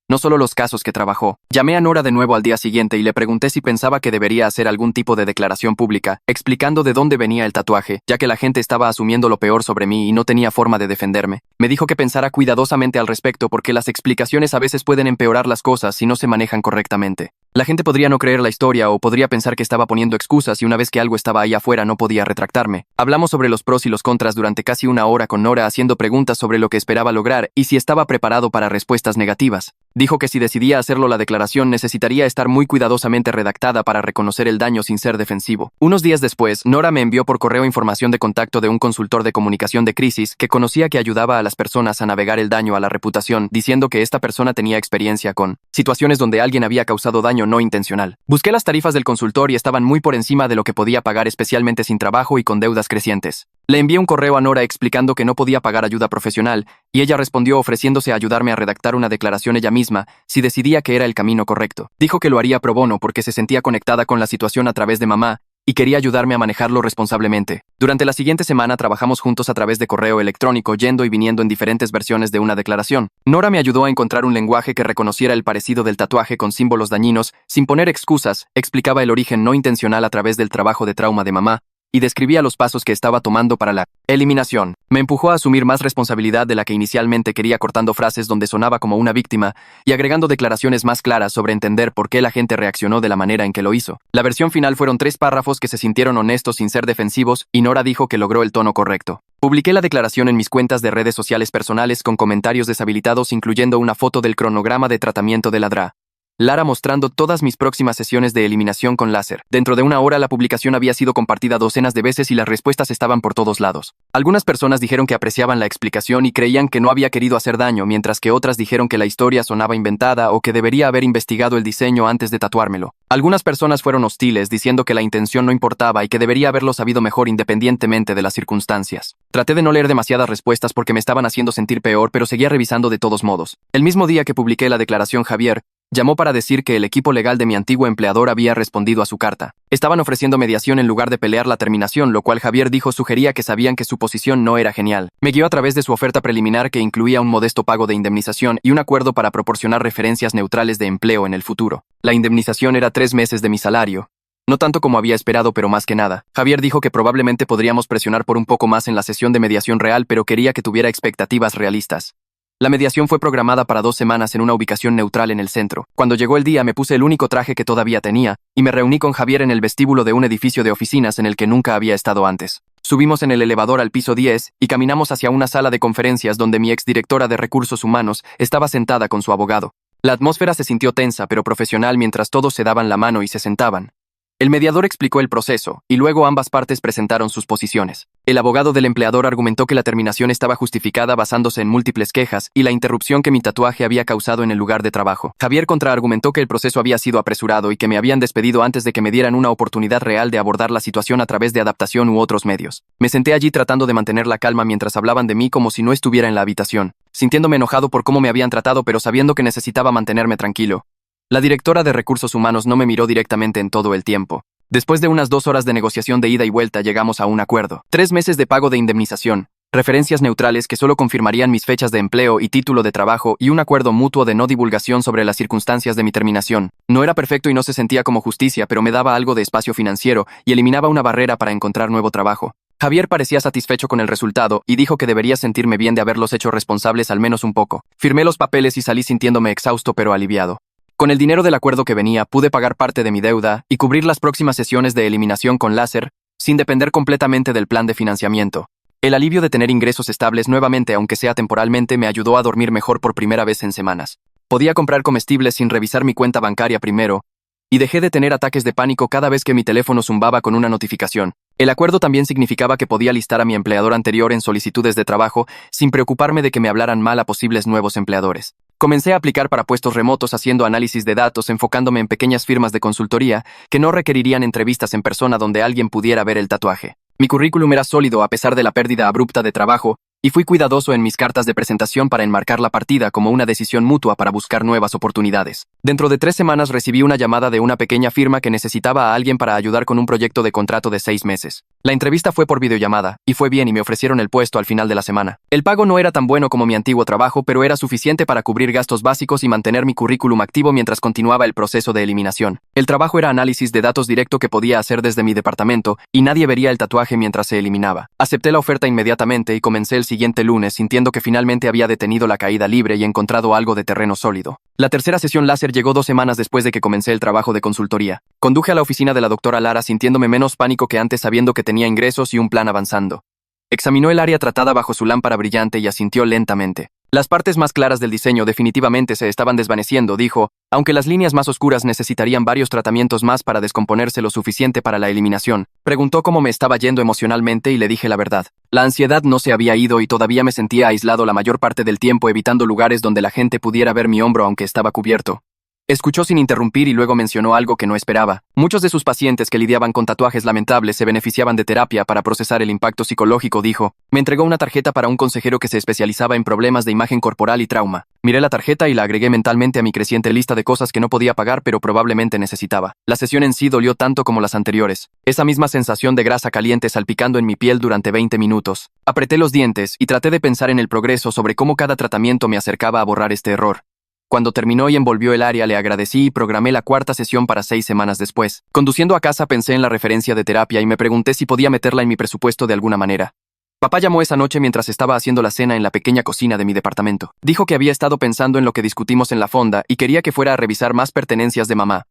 No solo los casos que trabajó. Llamé a Nora de nuevo al día siguiente y le pregunté si pensaba que debería hacer algún tipo de declaración pública, explicando de dónde venía el tatuaje, ya que la gente estaba asumiendo lo peor sobre mí y no tenía forma de defenderme. Me dijo que pensara cuidadosamente al respecto porque las explicaciones a veces pueden empeorar las cosas si no se manejan correctamente. La gente podría no creer la historia o podría pensar que estaba poniendo excusas y una vez que algo estaba ahí afuera no podía retractarme. Hablamos sobre los pros y los contras durante casi una hora con Nora haciendo preguntas sobre lo que esperaba lograr y si estaba preparado para respuestas negativas. Dijo que si decidía hacerlo la declaración necesitaría estar muy cuidadosamente redactada para reconocer el daño sin ser defensivo. Unos días después, Nora me envió por correo información de contacto de un consultor de comunicación de crisis que conocía que ayudaba a las personas a navegar el daño a la reputación, diciendo que esta persona tenía experiencia con situaciones donde alguien había causado daño no intencional. Busqué las tarifas del consultor y estaban muy por encima de lo que podía pagar, especialmente sin trabajo y con deudas crecientes. Le envié un correo a Nora explicando que no podía pagar ayuda profesional, y ella respondió ofreciéndose a ayudarme a redactar una declaración ella misma si decidía que era el camino correcto. Dijo que lo haría pro bono porque se sentía conectada con la situación a través de mamá y quería ayudarme a manejarlo responsablemente. Durante la siguiente semana trabajamos juntos a través de correo electrónico, yendo y viniendo en diferentes versiones de una declaración. Nora me ayudó a encontrar un lenguaje que reconociera el parecido del tatuaje con símbolos dañinos, sin poner excusas, explicaba el origen no intencional a través del trabajo de trauma de mamá, y describía los pasos que estaba tomando para la eliminación. Me empujó a asumir más responsabilidad de la que inicialmente quería, cortando frases donde sonaba como una víctima y agregando declaraciones más claras sobre entender por qué la gente reaccionó de la manera en que lo hizo. La versión final fueron 3 párrafos que se sintieron honestos sin ser defensivos y Nora dijo que logró el tono correcto. Publiqué la declaración en mis cuentas de redes sociales personales con comentarios deshabilitados, incluyendo una foto del cronograma de tratamiento de la DRA. Lara mostrando todas mis próximas sesiones de eliminación con láser. Dentro de una hora la publicación había sido compartida docenas de veces y las respuestas estaban por todos lados. Algunas personas dijeron que apreciaban la explicación y creían que no había querido hacer daño, mientras que otras dijeron que la historia sonaba inventada o que debería haber investigado el diseño antes de tatuármelo. Algunas personas fueron hostiles, diciendo que la intención no importaba y que debería haberlo sabido mejor independientemente de las circunstancias. Traté de no leer demasiadas respuestas porque me estaban haciendo sentir peor, pero seguía revisando de todos modos. El mismo día que publiqué la declaración, Javier llamó para decir que el equipo legal de mi antiguo empleador había respondido a su carta. Estaban ofreciendo mediación en lugar de pelear la terminación, lo cual Javier dijo sugería que sabían que su posición no era genial. Me guió a través de su oferta preliminar que incluía un modesto pago de indemnización y un acuerdo para proporcionar referencias neutrales de empleo en el futuro. La indemnización era 3 meses de mi salario. No tanto como había esperado, pero más que nada. Javier dijo que probablemente podríamos presionar por un poco más en la sesión de mediación real, pero quería que tuviera expectativas realistas. La mediación fue programada para 2 semanas en una ubicación neutral en el centro. Cuando llegó el día me puse el único traje que todavía tenía, y me reuní con Javier en el vestíbulo de un edificio de oficinas en el que nunca había estado antes. Subimos en el elevador al piso 10 y caminamos hacia una sala de conferencias donde mi exdirectora de Recursos Humanos estaba sentada con su abogado. La atmósfera se sintió tensa pero profesional mientras todos se daban la mano y se sentaban. El mediador explicó el proceso, y luego ambas partes presentaron sus posiciones. El abogado del empleador argumentó que la terminación estaba justificada basándose en múltiples quejas y la interrupción que mi tatuaje había causado en el lugar de trabajo. Javier contraargumentó que el proceso había sido apresurado y que me habían despedido antes de que me dieran una oportunidad real de abordar la situación a través de adaptación u otros medios. Me senté allí tratando de mantener la calma mientras hablaban de mí como si no estuviera en la habitación, sintiéndome enojado por cómo me habían tratado pero sabiendo que necesitaba mantenerme tranquilo. La directora de Recursos Humanos no me miró directamente en todo el tiempo. Después de unas 2 horas de negociación de ida y vuelta llegamos a un acuerdo. 3 meses de pago de indemnización, referencias neutrales que solo confirmarían mis fechas de empleo y título de trabajo y un acuerdo mutuo de no divulgación sobre las circunstancias de mi terminación. No era perfecto y no se sentía como justicia, pero me daba algo de espacio financiero y eliminaba una barrera para encontrar nuevo trabajo. Javier parecía satisfecho con el resultado y dijo que debería sentirme bien de haberlos hecho responsables al menos un poco. Firmé los papeles y salí sintiéndome exhausto pero aliviado. Con el dinero del acuerdo que venía, pude pagar parte de mi deuda y cubrir las próximas sesiones de eliminación con láser, sin depender completamente del plan de financiamiento. El alivio de tener ingresos estables nuevamente, aunque sea temporalmente, me ayudó a dormir mejor por primera vez en semanas. Podía comprar comestibles sin revisar mi cuenta bancaria primero, y dejé de tener ataques de pánico cada vez que mi teléfono zumbaba con una notificación. El acuerdo también significaba que podía listar a mi empleador anterior en solicitudes de trabajo sin preocuparme de que me hablaran mal a posibles nuevos empleadores. Comencé a aplicar para puestos remotos haciendo análisis de datos, enfocándome en pequeñas firmas de consultoría que no requerirían entrevistas en persona donde alguien pudiera ver el tatuaje. Mi currículum era sólido a pesar de la pérdida abrupta de trabajo, y fui cuidadoso en mis cartas de presentación para enmarcar la partida como una decisión mutua para buscar nuevas oportunidades. Dentro de 3 semanas recibí una llamada de una pequeña firma que necesitaba a alguien para ayudar con un proyecto de contrato de 6 meses. La entrevista fue por videollamada, y fue bien y me ofrecieron el puesto al final de la semana. El pago no era tan bueno como mi antiguo trabajo, pero era suficiente para cubrir gastos básicos y mantener mi currículum activo mientras continuaba el proceso de eliminación. El trabajo era análisis de datos directo que podía hacer desde mi departamento, y nadie vería el tatuaje mientras se eliminaba. Acepté la oferta inmediatamente y comencé el siguiente lunes sintiendo que finalmente había detenido la caída libre y encontrado algo de terreno sólido. La tercera sesión láser llegó 2 semanas después de que comencé el trabajo de consultoría. Conduje a la oficina de la doctora Lara sintiéndome menos pánico que antes sabiendo que tenía ingresos y un plan avanzando. Examinó el área tratada bajo su lámpara brillante y asintió lentamente. Las partes más claras del diseño definitivamente se estaban desvaneciendo, dijo, aunque las líneas más oscuras necesitarían varios tratamientos más para descomponerse lo suficiente para la eliminación. Preguntó cómo me estaba yendo emocionalmente y le dije la verdad. La ansiedad no se había ido y todavía me sentía aislado la mayor parte del tiempo evitando lugares donde la gente pudiera ver mi hombro aunque estaba cubierto. Escuchó sin interrumpir y luego mencionó algo que no esperaba. Muchos de sus pacientes que lidiaban con tatuajes lamentables se beneficiaban de terapia para procesar el impacto psicológico, dijo. Me entregó una tarjeta para un consejero que se especializaba en problemas de imagen corporal y trauma. Miré la tarjeta y la agregué mentalmente a mi creciente lista de cosas que no podía pagar pero probablemente necesitaba. La sesión en sí dolió tanto como las anteriores. Esa misma sensación de grasa caliente salpicando en mi piel durante 20 minutos. Apreté los dientes y traté de pensar en el progreso sobre cómo cada tratamiento me acercaba a borrar este error. Cuando terminó y envolvió el área, le agradecí y programé la 4ª sesión para 6 semanas después. Conduciendo a casa pensé en la referencia de terapia y me pregunté si podía meterla en mi presupuesto de alguna manera. Papá llamó esa noche mientras estaba haciendo la cena en la pequeña cocina de mi departamento. Dijo que había estado pensando en lo que discutimos en la fonda y quería que fuera a revisar más pertenencias de mamá.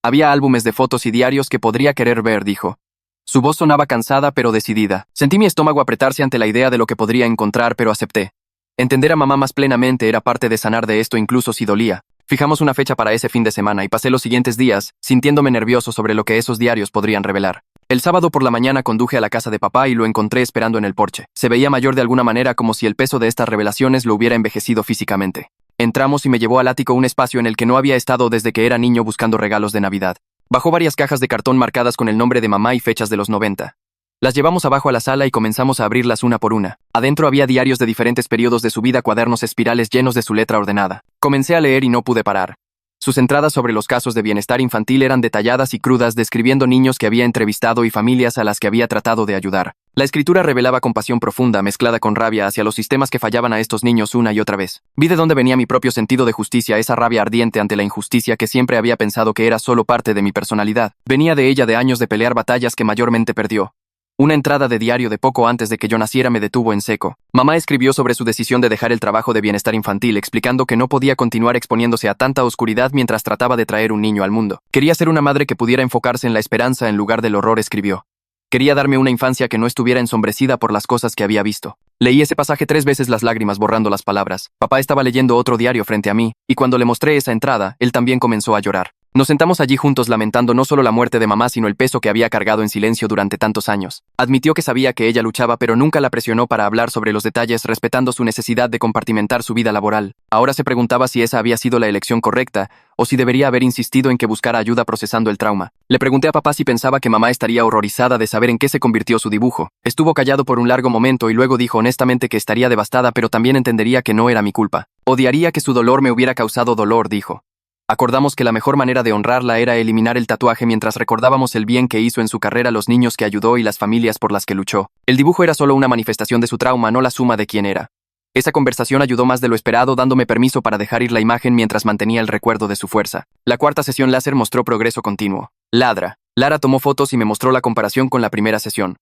Había álbumes de fotos y diarios que podría querer ver, dijo. Su voz sonaba cansada pero decidida. Sentí mi estómago apretarse ante la idea de lo que podría encontrar, pero acepté. Entender a mamá más plenamente era parte de sanar de esto incluso si dolía. Fijamos una fecha para ese fin de semana y pasé los siguientes días, sintiéndome nervioso sobre lo que esos diarios podrían revelar. El sábado por la mañana conduje a la casa de papá y lo encontré esperando en el porche. Se veía mayor de alguna manera como si el peso de estas revelaciones lo hubiera envejecido físicamente. Entramos y me llevó al ático, un espacio en el que no había estado desde que era niño buscando regalos de Navidad. Bajó varias cajas de cartón marcadas con el nombre de mamá y fechas de los 90. Las llevamos abajo a la sala y comenzamos a abrirlas una por una. Adentro había diarios de diferentes periodos de su vida, cuadernos espirales llenos de su letra ordenada. Comencé a leer y no pude parar. Sus entradas sobre los casos de bienestar infantil eran detalladas y crudas, describiendo niños que había entrevistado y familias a las que había tratado de ayudar. La escritura revelaba compasión profunda mezclada con rabia hacia los sistemas que fallaban a estos niños una y otra vez. Vi de dónde venía mi propio sentido de justicia, esa rabia ardiente ante la injusticia que siempre había pensado que era solo parte de mi personalidad. Venía de ella, de años de pelear batallas que mayormente perdió. Una entrada de diario de poco antes de que yo naciera me detuvo en seco. Mamá escribió sobre su decisión de dejar el trabajo de bienestar infantil, explicando que no podía continuar exponiéndose a tanta oscuridad mientras trataba de traer un niño al mundo. Quería ser una madre que pudiera enfocarse en la esperanza en lugar del horror, escribió. Quería darme una infancia que no estuviera ensombrecida por las cosas que había visto. Leí ese pasaje 3 veces, las lágrimas borrando las palabras. Papá estaba leyendo otro diario frente a mí, y cuando le mostré esa entrada, él también comenzó a llorar. Nos sentamos allí juntos lamentando no solo la muerte de mamá, sino el peso que había cargado en silencio durante tantos años. Admitió que sabía que ella luchaba, pero nunca la presionó para hablar sobre los detalles, respetando su necesidad de compartimentar su vida laboral. Ahora se preguntaba si esa había sido la elección correcta, o si debería haber insistido en que buscara ayuda procesando el trauma. Le pregunté a papá si pensaba que mamá estaría horrorizada de saber en qué se convirtió su dibujo. Estuvo callado por un largo momento y luego dijo honestamente que estaría devastada, pero también entendería que no era mi culpa. Odiaría que su dolor me hubiera causado dolor, dijo. Acordamos que la mejor manera de honrarla era eliminar el tatuaje mientras recordábamos el bien que hizo en su carrera, los niños que ayudó y las familias por las que luchó. El dibujo era solo una manifestación de su trauma, no la suma de quién era. Esa conversación ayudó más de lo esperado, dándome permiso para dejar ir la imagen mientras mantenía el recuerdo de su fuerza. La cuarta sesión láser mostró progreso continuo. Lara tomó fotos y me mostró la comparación con la primera sesión.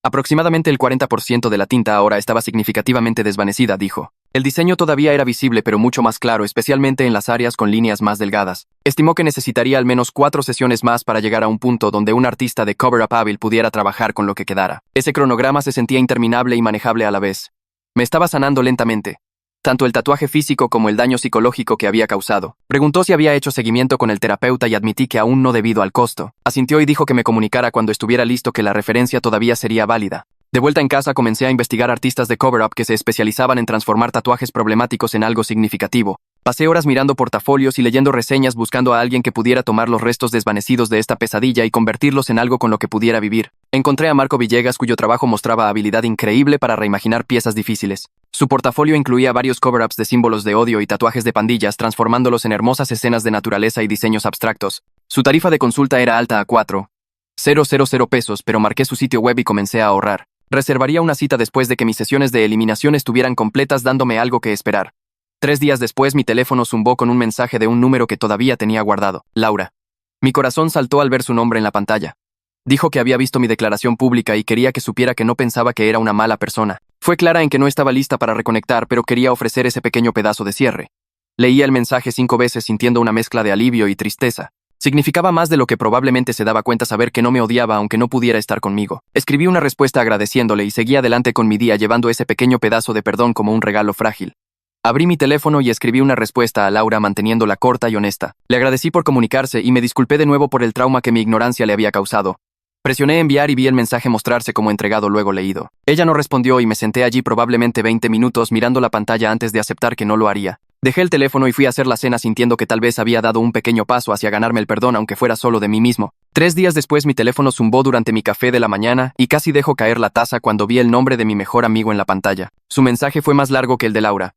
Aproximadamente el 40% de la tinta ahora estaba significativamente desvanecida, dijo. El diseño todavía era visible, pero mucho más claro, especialmente en las áreas con líneas más delgadas. Estimó que necesitaría al menos 4 sesiones más para llegar a un punto donde un artista de cover-up hábil pudiera trabajar con lo que quedara. Ese cronograma se sentía interminable y manejable a la vez. Me estaba sanando lentamente. Tanto el tatuaje físico como el daño psicológico que había causado. Preguntó si había hecho seguimiento con el terapeuta y admití que aún no debido al costo. Asintió y dijo que me comunicara cuando estuviera listo, que la referencia todavía sería válida. De vuelta en casa comencé a investigar artistas de cover-up que se especializaban en transformar tatuajes problemáticos en algo significativo. Pasé horas mirando portafolios y leyendo reseñas buscando a alguien que pudiera tomar los restos desvanecidos de esta pesadilla y convertirlos en algo con lo que pudiera vivir. Encontré a Marco Villegas, cuyo trabajo mostraba habilidad increíble para reimaginar piezas difíciles. Su portafolio incluía varios cover-ups de símbolos de odio y tatuajes de pandillas, transformándolos en hermosas escenas de naturaleza y diseños abstractos. Su tarifa de consulta era alta, a 4,000 pesos, pero marqué su sitio web y comencé a ahorrar. Reservaría una cita después de que mis sesiones de eliminación estuvieran completas, dándome algo que esperar. 3 días después mi teléfono zumbó con un mensaje de un número que todavía tenía guardado. Laura. Mi corazón saltó al ver su nombre en la pantalla. Dijo que había visto mi declaración pública y quería que supiera que no pensaba que era una mala persona. Fue clara en que no estaba lista para reconectar, pero quería ofrecer ese pequeño pedazo de cierre. Leía el mensaje 5 veces sintiendo una mezcla de alivio y tristeza. Significaba más de lo que probablemente se daba cuenta saber que no me odiaba aunque no pudiera estar conmigo. Escribí una respuesta agradeciéndole y seguí adelante con mi día llevando ese pequeño pedazo de perdón como un regalo frágil. Abrí mi teléfono y escribí una respuesta a Laura manteniéndola corta y honesta. Le agradecí por comunicarse y me disculpé de nuevo por el trauma que mi ignorancia le había causado. Presioné enviar y vi el mensaje mostrarse como entregado luego leído. Ella no respondió y me senté allí probablemente 20 minutos mirando la pantalla antes de aceptar que no lo haría. Dejé el teléfono y fui a hacer la cena sintiendo que tal vez había dado un pequeño paso hacia ganarme el perdón aunque fuera solo de mí mismo. 3 días después mi teléfono zumbó durante mi café de la mañana y casi dejo caer la taza cuando vi el nombre de mi mejor amigo en la pantalla. Su mensaje fue más largo que el de Laura.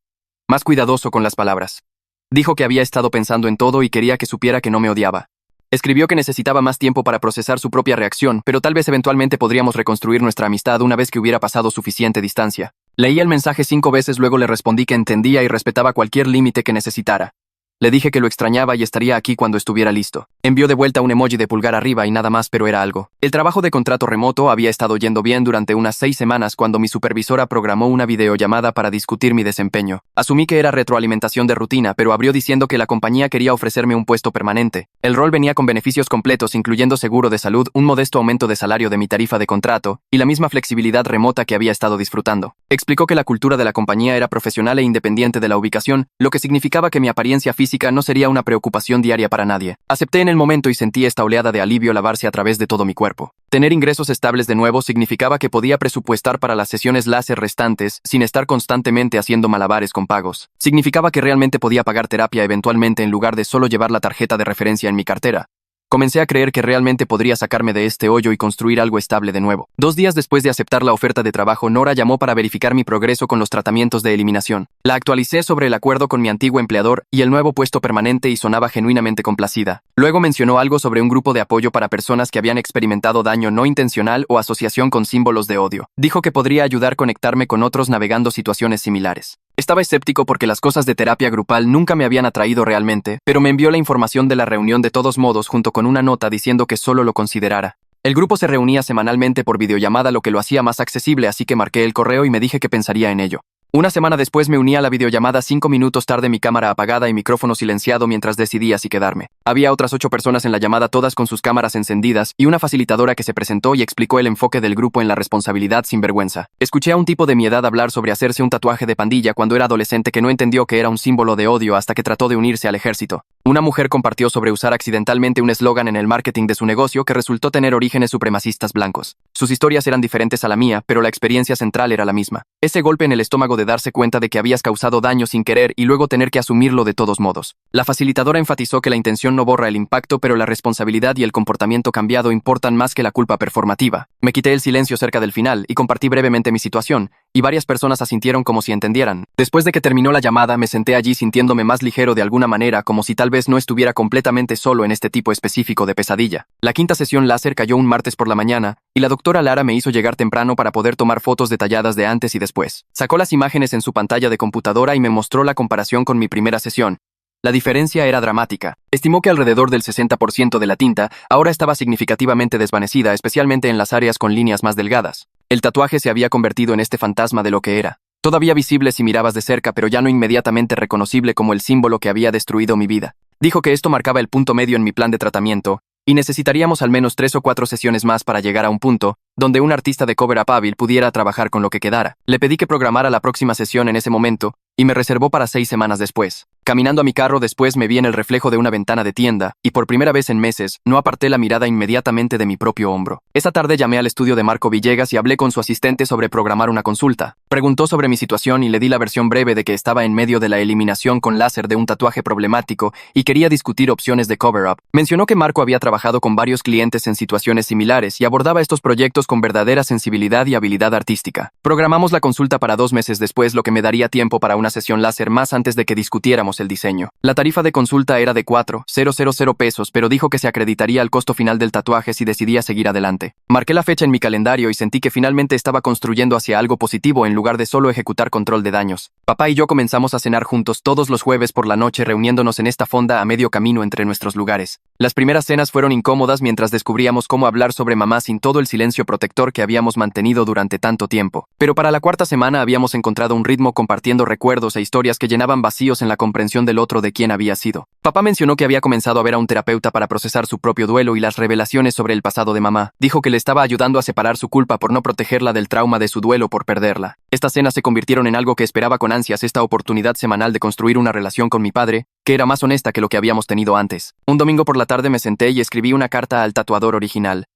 Más cuidadoso con las palabras. Dijo que había estado pensando en todo y quería que supiera que no me odiaba. Escribió que necesitaba más tiempo para procesar su propia reacción, pero tal vez eventualmente podríamos reconstruir nuestra amistad una vez que hubiera pasado suficiente distancia. Leí el mensaje 5 veces, luego le respondí que entendía y respetaba cualquier límite que necesitara. Le dije que lo extrañaba y estaría aquí cuando estuviera listo. Envió de vuelta un emoji de pulgar arriba y nada más, pero era algo. El trabajo de contrato remoto había estado yendo bien durante unas 6 semanas cuando mi supervisora programó una videollamada para discutir mi desempeño. Asumí que era retroalimentación de rutina, pero abrió diciendo que la compañía quería ofrecerme un puesto permanente. El rol venía con beneficios completos, incluyendo seguro de salud, un modesto aumento de salario de mi tarifa de contrato y la misma flexibilidad remota que había estado disfrutando. Explicó que la cultura de la compañía era profesional e independiente de la ubicación, lo que significaba que mi apariencia física no sería una preocupación diaria para nadie. Acepté en el momento y sentí esta oleada de alivio lavarse a través de todo mi cuerpo. Tener ingresos estables de nuevo significaba que podía presupuestar para las sesiones láser restantes sin estar constantemente haciendo malabares con pagos. Significaba que realmente podía pagar terapia eventualmente en lugar de solo llevar la tarjeta de referencia en mi cartera. Comencé a creer que realmente podría sacarme de este hoyo y construir algo estable de nuevo. 2 días después de aceptar la oferta de trabajo, Nora llamó para verificar mi progreso con los tratamientos de eliminación. La actualicé sobre el acuerdo con mi antiguo empleador y el nuevo puesto permanente y sonaba genuinamente complacida. Luego mencionó algo sobre un grupo de apoyo para personas que habían experimentado daño no intencional o asociación con símbolos de odio. Dijo que podría ayudar a conectarme con otros navegando situaciones similares. Estaba escéptico porque las cosas de terapia grupal nunca me habían atraído realmente, pero me envió la información de la reunión de todos modos junto con una nota diciendo que solo lo considerara. El grupo se reunía semanalmente por videollamada, lo que lo hacía más accesible, así que marqué el correo y me dije que pensaría en ello. Una semana después me uní a la videollamada 5 minutos tarde, mi cámara apagada y micrófono silenciado mientras decidía si quedarme. Había otras 8 personas en la llamada, todas con sus cámaras encendidas, y una facilitadora que se presentó y explicó el enfoque del grupo en la responsabilidad sin vergüenza. Escuché a un tipo de mi edad hablar sobre hacerse un tatuaje de pandilla cuando era adolescente que no entendió que era un símbolo de odio hasta que trató de unirse al ejército. Una mujer compartió sobre usar accidentalmente un eslogan en el marketing de su negocio que resultó tener orígenes supremacistas blancos. Sus historias eran diferentes a la mía, pero la experiencia central era la misma. Ese golpe en el estómago de darse cuenta de que habías causado daño sin querer y luego tener que asumirlo de todos modos. La facilitadora enfatizó que la intención no borra el impacto, pero la responsabilidad y el comportamiento cambiado importan más que la culpa performativa. Me quité el silencio cerca del final y compartí brevemente mi situación, y varias personas asintieron como si entendieran. Después de que terminó la llamada, me senté allí sintiéndome más ligero de alguna manera, como si tal vez no estuviera completamente solo en este tipo específico de pesadilla. La quinta sesión láser cayó un martes por la mañana, y la doctora Lara me hizo llegar temprano para poder tomar fotos detalladas de antes y después. Sacó las imágenes en su pantalla de computadora y me mostró la comparación con mi primera sesión. La diferencia era dramática. Estimó que alrededor del 60% de la tinta ahora estaba significativamente desvanecida, especialmente en las áreas con líneas más delgadas. El tatuaje se había convertido en este fantasma de lo que era. Todavía visible si mirabas de cerca, pero ya no inmediatamente reconocible como el símbolo que había destruido mi vida. Dijo que esto marcaba el punto medio en mi plan de tratamiento, y necesitaríamos al menos 3 o 4 sesiones más para llegar a un punto donde un artista de cover-up hábil pudiera trabajar con lo que quedara. Le pedí que programara la próxima sesión en ese momento, y me reservó para 6 semanas después. Caminando a mi carro después me vi en el reflejo de una ventana de tienda, y por primera vez en meses, no aparté la mirada inmediatamente de mi propio hombro. Esa tarde llamé al estudio de Marco Villegas y hablé con su asistente sobre programar una consulta. Preguntó sobre mi situación y le di la versión breve de que estaba en medio de la eliminación con láser de un tatuaje problemático y quería discutir opciones de cover-up. Mencionó que Marco había trabajado con varios clientes en situaciones similares y abordaba estos proyectos con verdadera sensibilidad y habilidad artística. Programamos la consulta para 2 meses después, lo que me daría tiempo para una sesión láser más antes de que discutiéramos el diseño. La tarifa de consulta era de $4,000 pesos, pero dijo que se acreditaría al costo final del tatuaje si decidía seguir adelante. Marqué la fecha en mi calendario y sentí que finalmente estaba construyendo hacia algo positivo en lugar de solo ejecutar control de daños. Papá y yo comenzamos a cenar juntos todos los jueves por la noche, reuniéndonos en esta fonda a medio camino entre nuestros lugares. Las primeras cenas fueron incómodas mientras descubríamos cómo hablar sobre mamá sin todo el silencio protector que habíamos mantenido durante tanto tiempo. Pero para la cuarta semana habíamos encontrado un ritmo, compartiendo recuerdos e historias que llenaban vacíos en la comprensión del otro de quién había sido. Papá mencionó que había comenzado a ver a un terapeuta para procesar su propio duelo y las revelaciones sobre el pasado de mamá. Dijo que le estaba ayudando a separar su culpa por no protegerla del trauma de su duelo por perderla. Estas cenas se convirtieron en algo que esperaba con ansias, esta oportunidad semanal de construir una relación con mi padre, que era más honesta que lo que habíamos tenido antes. Un domingo por la tarde me senté y escribí una carta al tatuador original.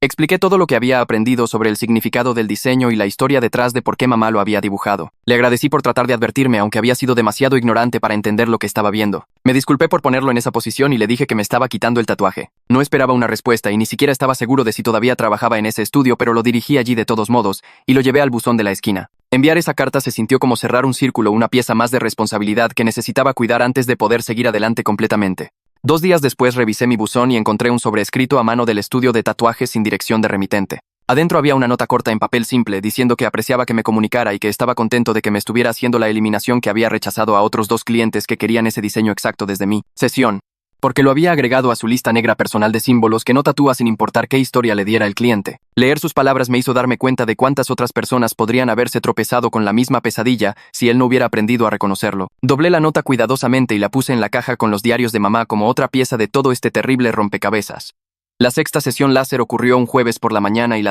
Expliqué todo lo que había aprendido sobre el significado del diseño y la historia detrás de por qué mamá lo había dibujado. Le agradecí por tratar de advertirme, aunque había sido demasiado ignorante para entender lo que estaba viendo. Me disculpé por ponerlo en esa posición y le dije que me estaba quitando el tatuaje. No esperaba una respuesta y ni siquiera estaba seguro de si todavía trabajaba en ese estudio, pero lo dirigí allí de todos modos y lo llevé al buzón de la esquina. Enviar esa carta se sintió como cerrar un círculo, una pieza más de responsabilidad que necesitaba cuidar antes de poder seguir adelante completamente. 2 días después revisé mi buzón y encontré un sobrescrito a mano del estudio de tatuajes sin dirección de remitente. Adentro había una nota corta en papel simple diciendo que apreciaba que me comunicara y que estaba contento de que me estuviera haciendo la eliminación que había rechazado a otros 2 clientes que querían ese diseño exacto desde mi sesión, porque lo había agregado a su lista negra personal de símbolos que no tatúa sin importar qué historia le diera el cliente. Leer sus palabras me hizo darme cuenta de cuántas otras personas podrían haberse tropezado con la misma pesadilla si él no hubiera aprendido a reconocerlo. Doblé la nota cuidadosamente y la puse en la caja con los diarios de mamá como otra pieza de todo este terrible rompecabezas. La sexta sesión láser ocurrió un jueves por la mañana y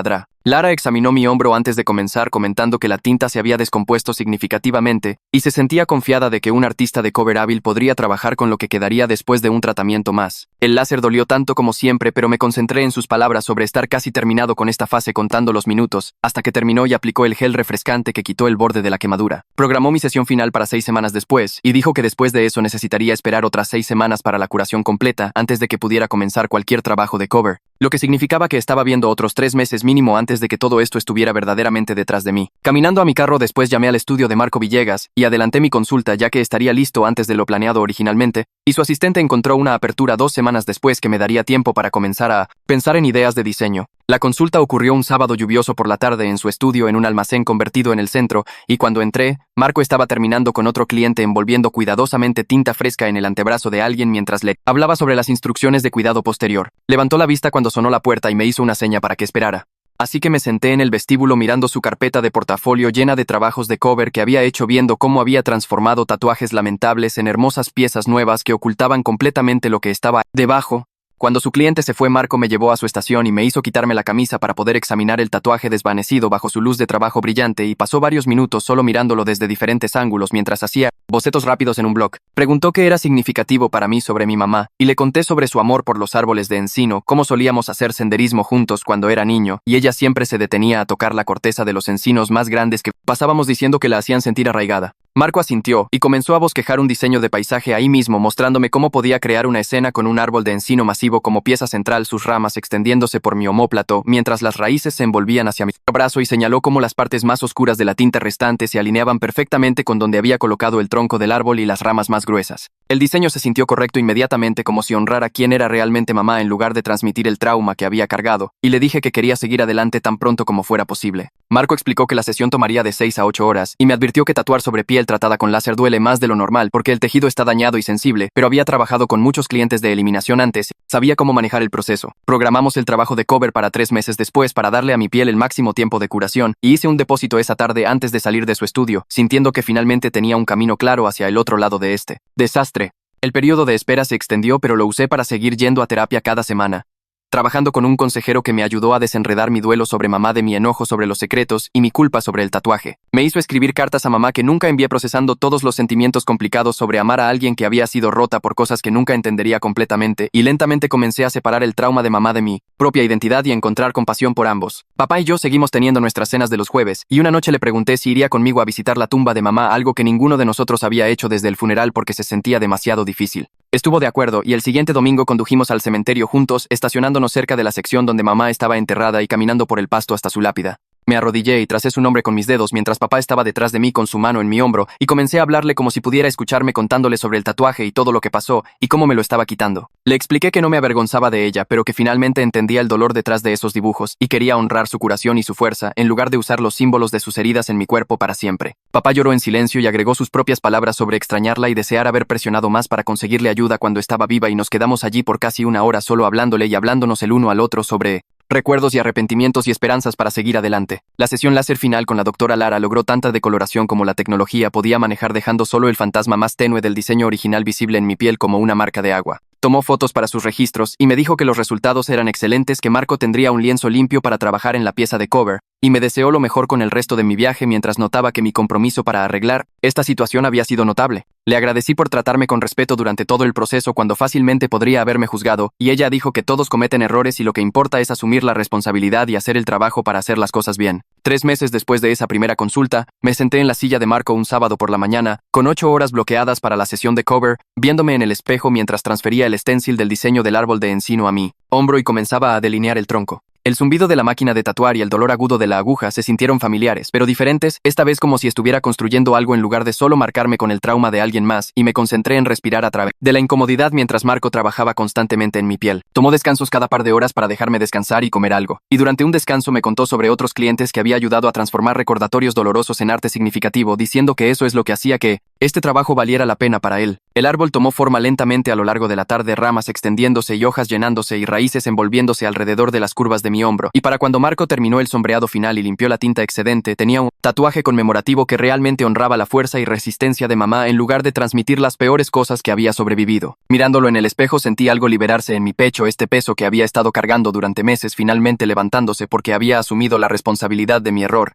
Lara examinó mi hombro antes de comenzar, comentando que la tinta se había descompuesto significativamente y se sentía confiada de que un artista de cover hábil podría trabajar con lo que quedaría después de un tratamiento más. El láser dolió tanto como siempre, pero me concentré en sus palabras sobre estar casi terminado con esta fase, contando los minutos, hasta que terminó y aplicó el gel refrescante que quitó el borde de la quemadura. Programó mi sesión final para 6 semanas después y dijo que después de eso necesitaría esperar otras 6 semanas para la curación completa antes de que pudiera comenzar cualquier trabajo de cover, lo que significaba que estaba viendo otros 3 meses mínimo antes de que todo esto estuviera verdaderamente detrás de mí. Caminando a mi carro después llamé al estudio de Marco Villegas y adelanté mi consulta, ya que estaría listo antes de lo planeado originalmente, y su asistente encontró una apertura 2 semanas después que me daría tiempo para comenzar a pensar en ideas de diseño. La consulta ocurrió un sábado lluvioso por la tarde en su estudio en un almacén convertido en el centro, y cuando entré, Marco estaba terminando con otro cliente envolviendo cuidadosamente tinta fresca en el antebrazo de alguien mientras le hablaba sobre las instrucciones de cuidado posterior. Levantó la vista cuando sonó la puerta y me hizo una seña para que esperara. Así que me senté en el vestíbulo mirando su carpeta de portafolio llena de trabajos de cover que había hecho, viendo cómo había transformado tatuajes lamentables en hermosas piezas nuevas que ocultaban completamente lo que estaba debajo. Cuando su cliente se fue, Marco me llevó a su estación y me hizo quitarme la camisa para poder examinar el tatuaje desvanecido bajo su luz de trabajo brillante, y pasó varios minutos solo mirándolo desde diferentes ángulos mientras hacía bocetos rápidos en un blog. Preguntó qué era significativo para mí sobre mi mamá, y le conté sobre su amor por los árboles de encino, cómo solíamos hacer senderismo juntos cuando era niño, y ella siempre se detenía a tocar la corteza de los encinos más grandes que pasábamos, diciendo que la hacían sentir arraigada. Marco asintió y comenzó a bosquejar un diseño de paisaje ahí mismo, mostrándome cómo podía crear una escena con un árbol de encino masivo como pieza central, sus ramas extendiéndose por mi omóplato, mientras las raíces se envolvían hacia mi brazo, y señaló cómo las partes más oscuras de la tinta restante se alineaban perfectamente con donde había colocado el tronco del árbol y las ramas más gruesas. El diseño se sintió correcto inmediatamente, como si honrara quién era realmente mamá en lugar de transmitir el trauma que había cargado, y le dije que quería seguir adelante tan pronto como fuera posible. Marco explicó que la sesión tomaría de 6 a 8 horas, y me advirtió que tatuar sobre piel tratada con láser duele más de lo normal porque el tejido está dañado y sensible, pero había trabajado con muchos clientes de eliminación antes, sabía cómo manejar el proceso. Programamos el trabajo de cover para 3 meses después para darle a mi piel el máximo tiempo de curación, y hice un depósito esa tarde antes de salir de su estudio, sintiendo que finalmente tenía un camino claro hacia el otro lado de este desastre. El periodo de espera se extendió, pero lo usé para seguir yendo a terapia cada semana, trabajando con un consejero que me ayudó a desenredar mi duelo sobre mamá, de mi enojo sobre los secretos y mi culpa sobre el tatuaje. Me hizo escribir cartas a mamá que nunca envié, procesando todos los sentimientos complicados sobre amar a alguien que había sido rota por cosas que nunca entendería completamente, y lentamente comencé a separar el trauma de mamá de mi propia identidad y a encontrar compasión por ambos. Papá y yo seguimos teniendo nuestras cenas de los jueves, y una noche le pregunté si iría conmigo a visitar la tumba de mamá, algo que ninguno de nosotros había hecho desde el funeral porque se sentía demasiado difícil. Estuvo de acuerdo, y el siguiente domingo condujimos al cementerio juntos, estacionándonos cerca de la sección donde mamá estaba enterrada y caminando por el pasto hasta su lápida. Me arrodillé y tracé su nombre con mis dedos mientras papá estaba detrás de mí con su mano en mi hombro, y comencé a hablarle como si pudiera escucharme, contándole sobre el tatuaje y todo lo que pasó y cómo me lo estaba quitando. Le expliqué que no me avergonzaba de ella, pero que finalmente entendía el dolor detrás de esos dibujos y quería honrar su curación y su fuerza en lugar de usar los símbolos de sus heridas en mi cuerpo para siempre. Papá lloró en silencio y agregó sus propias palabras sobre extrañarla y desear haber presionado más para conseguirle ayuda cuando estaba viva, y nos quedamos allí por casi una hora solo hablándole y hablándonos el uno al otro sobre recuerdos y arrepentimientos y esperanzas para seguir adelante. La sesión láser final con la doctora Lara logró tanta decoloración como la tecnología podía manejar, dejando solo el fantasma más tenue del diseño original visible en mi piel como una marca de agua. Tomó fotos para sus registros y me dijo que los resultados eran excelentes, que Marco tendría un lienzo limpio para trabajar en la pieza de cover, y me deseó lo mejor con el resto de mi viaje, mientras notaba que mi compromiso para arreglar esta situación había sido notable. Le agradecí por tratarme con respeto durante todo el proceso cuando fácilmente podría haberme juzgado, y ella dijo que todos cometen errores y lo que importa es asumir la responsabilidad y hacer el trabajo para hacer las cosas bien. 3 meses después de esa primera consulta, me senté en la silla de Marco un sábado por la mañana, con 8 horas bloqueadas para la sesión de cover, viéndome en el espejo mientras transfería el stencil del diseño del árbol de encino a mi hombro y comenzaba a delinear el tronco. El zumbido de la máquina de tatuar y el dolor agudo de la aguja se sintieron familiares, pero diferentes, esta vez como si estuviera construyendo algo en lugar de solo marcarme con el trauma de alguien más, y me concentré en respirar a través de la incomodidad mientras Marco trabajaba constantemente en mi piel. Tomó descansos cada par de horas para dejarme descansar y comer algo, y durante un descanso me contó sobre otros clientes que había ayudado a transformar recordatorios dolorosos en arte significativo, diciendo que eso es lo que hacía que este trabajo valiera la pena para él. El árbol tomó forma lentamente a lo largo de la tarde, ramas extendiéndose y hojas llenándose y raíces envolviéndose alrededor de las curvas de mi hombro, y para cuando Marco terminó el sombreado final y limpió la tinta excedente, tenía un tatuaje conmemorativo que realmente honraba la fuerza y resistencia de mamá en lugar de transmitir las peores cosas que había sobrevivido. Mirándolo en el espejo sentí algo liberarse en mi pecho, este peso que había estado cargando durante meses finalmente levantándose porque había asumido la responsabilidad de mi error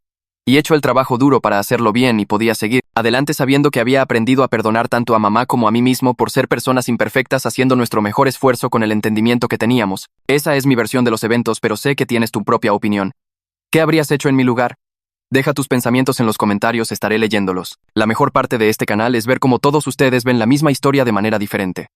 y hecho el trabajo duro para hacerlo bien, y podía seguir adelante sabiendo que había aprendido a perdonar tanto a mamá como a mí mismo por ser personas imperfectas, haciendo nuestro mejor esfuerzo con el entendimiento que teníamos. Esa es mi versión de los eventos, pero sé que tienes tu propia opinión. ¿Qué habrías hecho en mi lugar? Deja tus pensamientos en los comentarios, estaré leyéndolos. La mejor parte de este canal es ver cómo todos ustedes ven la misma historia de manera diferente.